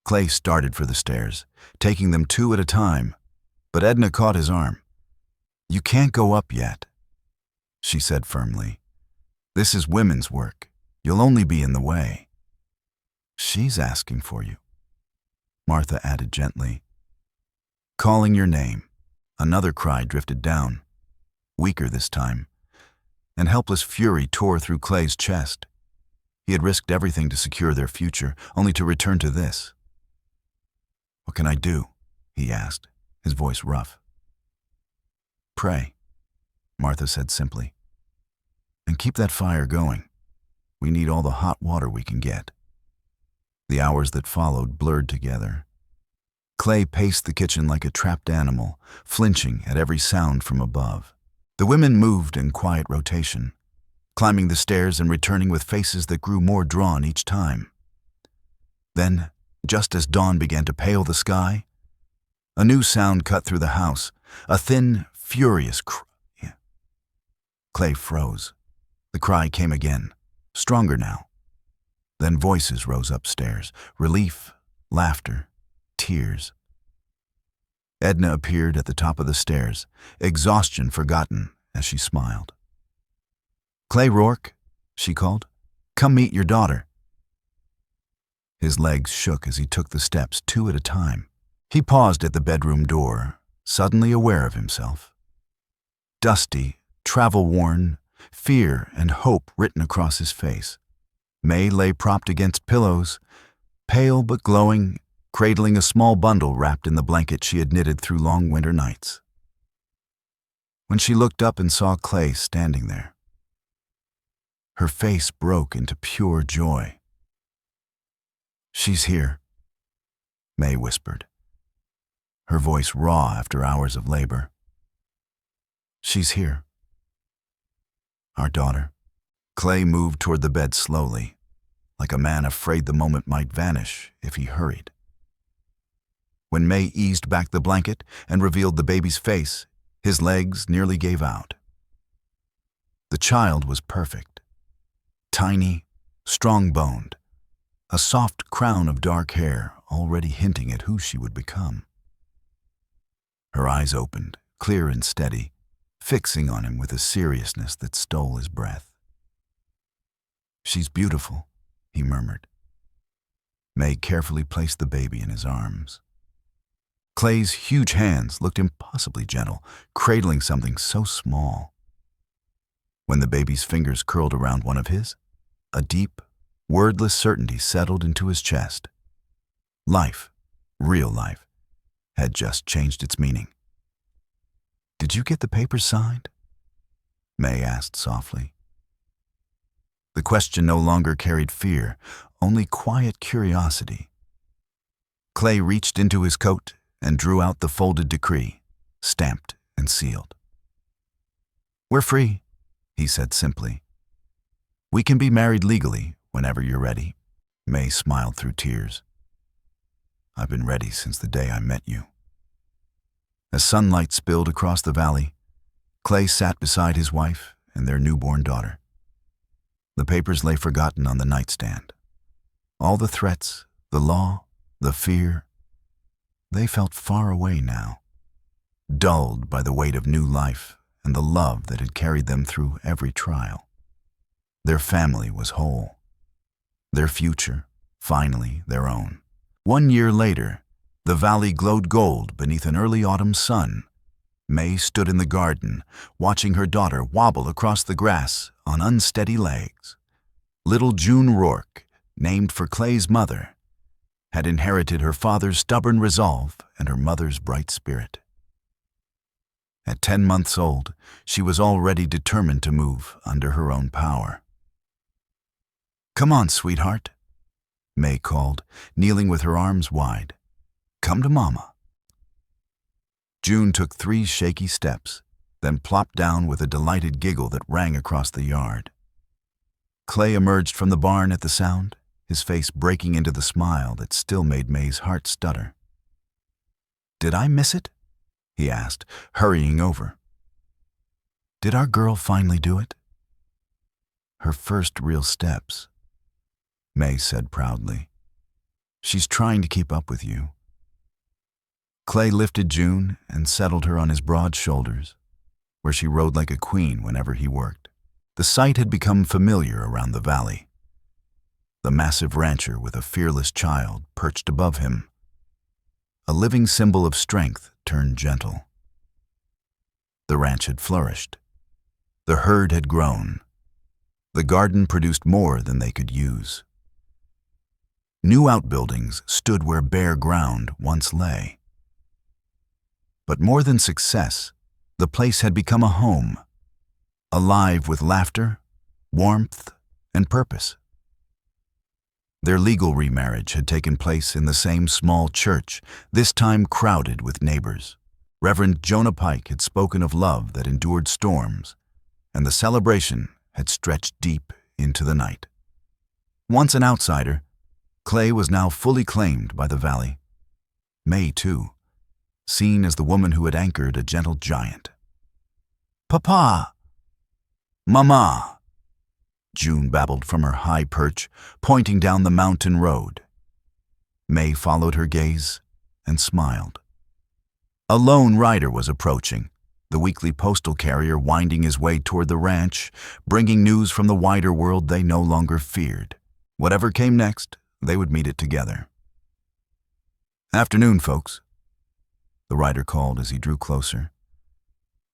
Clay started for the stairs, taking them 2 at a time, but Edna caught his arm. "You can't go up yet." she said firmly. This is women's work. You'll only be in the way. She's asking for you, Martha added gently. Calling your name. Another cry drifted down, weaker this time, and helpless fury tore through Clay's chest. He had risked everything to secure their future, only to return to this. What can I do? He asked, his voice rough. Pray, Martha said simply. And keep that fire going. We need all the hot water we can get. The hours that followed blurred together. Clay paced the kitchen like a trapped animal, flinching at every sound from above. The women moved in quiet rotation, climbing the stairs and returning with faces that grew more drawn each time. Then, just as dawn began to pale the sky, a new sound cut through the house, a thin, furious cry. Clay froze. The cry came again, stronger now. Then voices rose upstairs, relief, laughter, tears. Edna appeared at the top of the stairs, exhaustion forgotten as she smiled. Clay Rourke, she called, come meet your daughter. His legs shook as he took the steps 2 at a time. He paused at the bedroom door, suddenly aware of himself. Dusty, travel-worn, fear and hope written across his face. May lay propped against pillows, pale but glowing, cradling a small bundle wrapped in the blanket she had knitted through long winter nights. When she looked up and saw Clay standing there, her face broke into pure joy. She's here, May whispered, her voice raw after hours of labor. She's here. Our daughter. Clay moved toward the bed slowly, like a man afraid the moment might vanish if he hurried. When May eased back the blanket and revealed the baby's face, his legs nearly gave out. The child was perfect. Tiny, strong-boned, a soft crown of dark hair already hinting at who she would become. Her eyes opened, clear and steady, fixing on him with a seriousness that stole his breath. She's beautiful, he murmured. May carefully placed the baby in his arms. Clay's huge hands looked impossibly gentle, cradling something so small. When the baby's fingers curled around one of his, a deep, wordless certainty settled into his chest. Life, real life, had just changed its meaning. Did you get the papers signed? May asked softly. The question no longer carried fear, only quiet curiosity. Clay reached into his coat and drew out the folded decree, stamped and sealed. We're free, he said simply. We can be married legally whenever you're ready. May smiled through tears. I've been ready since the day I met you. As sunlight spilled across the valley, Clay sat beside his wife and their newborn daughter. The papers lay forgotten on the nightstand. All the threats, the law, the fear, they felt far away now, dulled by the weight of new life and the love that had carried them through every trial. Their family was whole. Their future, finally their own. 1 year later, the valley glowed gold beneath an early autumn sun. May stood in the garden, watching her daughter wobble across the grass on unsteady legs. Little June Rourke, named for Clay's mother, had inherited her father's stubborn resolve and her mother's bright spirit. At 10 months old, she was already determined to move under her own power. Come on, sweetheart, May called, kneeling with her arms wide. Come to Mama. June took 3 shaky steps, then plopped down with a delighted giggle that rang across the yard. Clay emerged from the barn at the sound, his face breaking into the smile that still made May's heart stutter. Did I miss it? He asked, hurrying over. Did our girl finally do it? Her first real steps, May said proudly. She's trying to keep up with you. Clay lifted June and settled her on his broad shoulders. where she rode like a queen whenever he worked. The sight had become familiar around the valley. The massive rancher with a fearless child perched above him, a living symbol of strength turned gentle. The ranch had flourished. The herd had grown. The garden produced more than they could use. New outbuildings stood where bare ground once lay. But more than success, the place had become a home, alive with laughter, warmth, and purpose. Their legal remarriage had taken place in the same small church, this time crowded with neighbors. Reverend Jonah Pike had spoken of love that endured storms, and the celebration had stretched deep into the night. Once an outsider, Clay was now fully claimed by the valley. May, too, seen as the woman who had anchored a gentle giant. "Papa! Mama!" June babbled from her high perch, pointing down the mountain road. May followed her gaze and smiled. A lone rider was approaching, the weekly postal carrier winding his way toward the ranch, bringing news from the wider world they no longer feared. Whatever came next, they would meet it together. "Afternoon, folks," the rider called as he drew closer.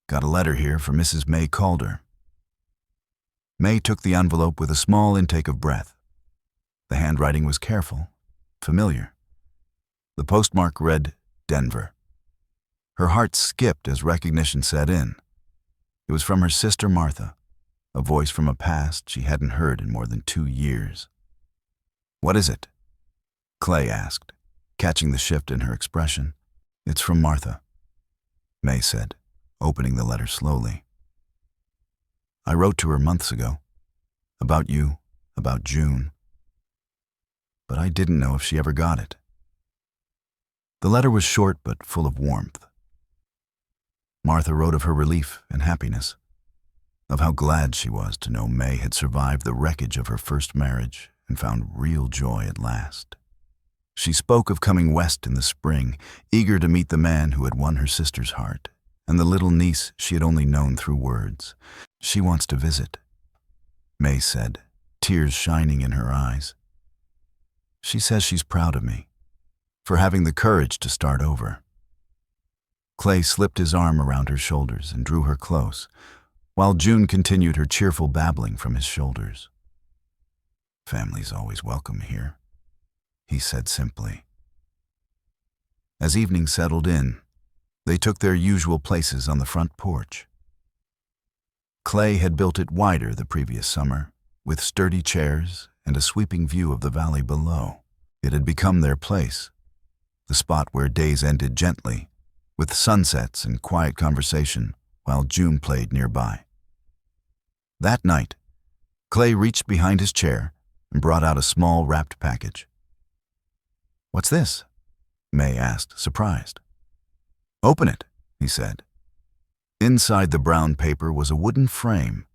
"Got a letter here for Mrs. May Calder." May took the envelope with a small intake of breath. The handwriting was careful, familiar. The postmark read Denver. Her heart skipped as recognition set in. It was from her sister Martha, a voice from a past she hadn't heard in more than 2 years. "What is it?" Clay asked, catching the shift in her expression. "It's from Martha," May said, opening the letter slowly. "I wrote to her months ago, about you, about June, but I didn't know if she ever got it." The letter was short but full of warmth. Martha wrote of her relief and happiness, of how glad she was to know May had survived the wreckage of her first marriage and found real joy at last. She spoke of coming west in the spring, eager to meet the man who had won her sister's heart, and the little niece she had only known through words. "She wants to visit," May said, tears shining in her eyes. "She says she's proud of me, for having the courage to start over." Clay slipped his arm around her shoulders and drew her close, while June continued her cheerful babbling from his shoulders. "Family's always welcome here," he said simply. As evening settled in, they took their usual places on the front porch. Clay had built it wider the previous summer, with sturdy chairs and a sweeping view of the valley below. It had become their place, the spot where days ended gently, with sunsets and quiet conversation, while June played nearby. That night, Clay reached behind his chair and brought out a small wrapped package. "What's this?" May asked, surprised. "Open it," he said. Inside the brown paper was a wooden frame,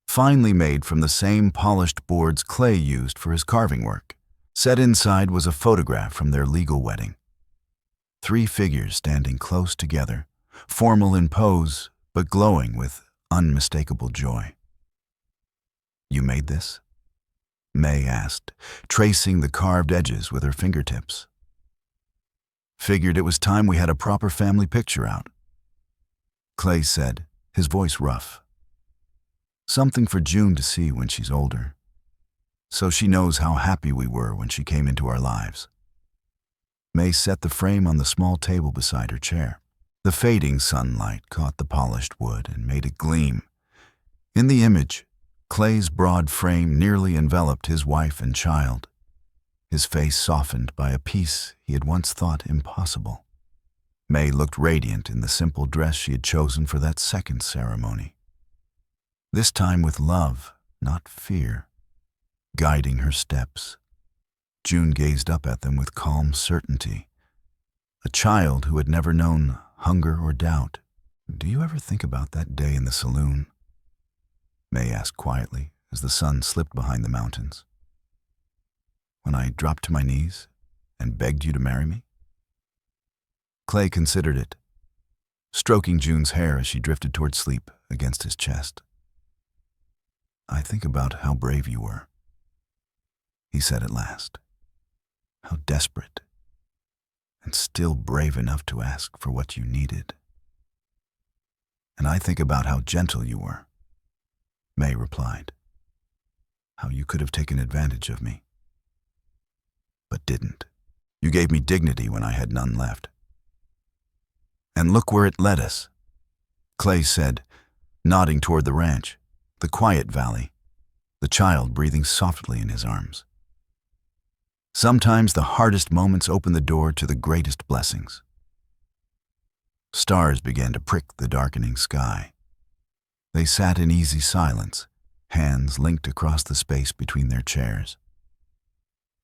finely made from the same polished boards Clay used for his carving work. Set inside was a photograph from their legal wedding. 3 figures standing close together, formal in pose, but glowing with unmistakable joy. "You made this?" May asked, tracing the carved edges with her fingertips. "Figured it was time we had a proper family picture out," Clay said, his voice rough. "Something for June to see when she's older, so she knows how happy we were when she came into our lives." May set the frame on the small table beside her chair. The fading sunlight caught the polished wood and made it gleam. In the image, Clay's broad frame nearly enveloped his wife and child, his face softened by a peace he had once thought impossible. May looked radiant in the simple dress she had chosen for that second ceremony. This time with love, not fear, guiding her steps. June gazed up at them with calm certainty, a child who had never known hunger or doubt. "Do you ever think about that day in the saloon?" May asked quietly as the sun slipped behind the mountains. "When I dropped to my knees and begged you to marry me?" Clay considered it, stroking June's hair as she drifted toward sleep against his chest. "I think about how brave you were," he said at last. "How desperate, and still brave enough to ask for what you needed." "And I think about how gentle you were," May replied. "How you could have taken advantage of me, but didn't. You gave me dignity when I had none left. And look where it led us," Clay said, nodding toward the ranch, the quiet valley, the child breathing softly in his arms. Sometimes the hardest moments open the door to the greatest blessings. Stars began to prick the darkening sky. They sat in easy silence, hands linked across the space between their chairs.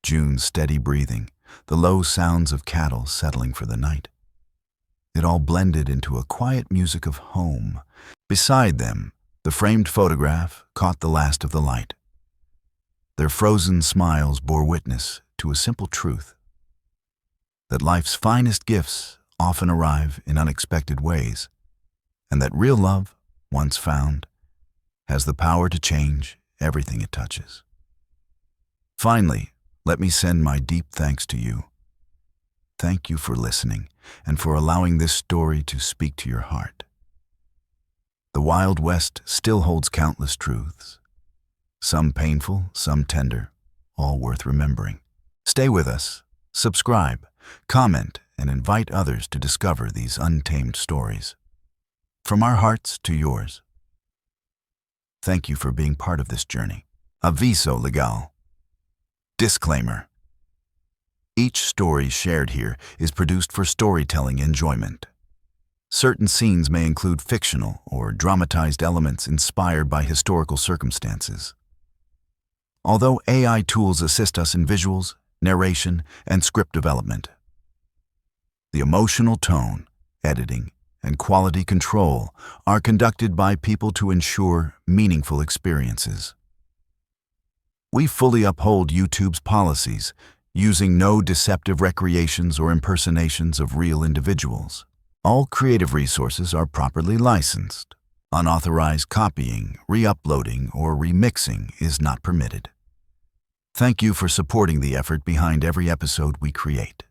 June's steady breathing, the low sounds of cattle settling for the night. It all blended into a quiet music of home. Beside them, the framed photograph caught the last of the light. Their frozen smiles bore witness to a simple truth: that life's finest gifts often arrive in unexpected ways, and that real love, once found, has the power to change everything it touches. Finally, let me send my deep thanks to you. Thank you for listening and for allowing this story to speak to your heart. The Wild West still holds countless truths, some painful, some tender, all worth remembering. Stay with us, subscribe, comment, and invite others to discover these untamed stories. From our hearts to yours. Thank you for being part of this journey. Aviso legal. Disclaimer. Each story shared here is produced for storytelling enjoyment. Certain scenes may include fictional or dramatized elements inspired by historical circumstances. Although AI tools assist us in visuals, narration, and script development, the emotional tone, editing, and quality control are conducted by people to ensure meaningful experiences. We fully uphold YouTube's policies, using no deceptive recreations or impersonations of real individuals. All creative resources are properly licensed. Unauthorized copying, re-uploading, or remixing is not permitted. Thank you for supporting the effort behind every episode we create.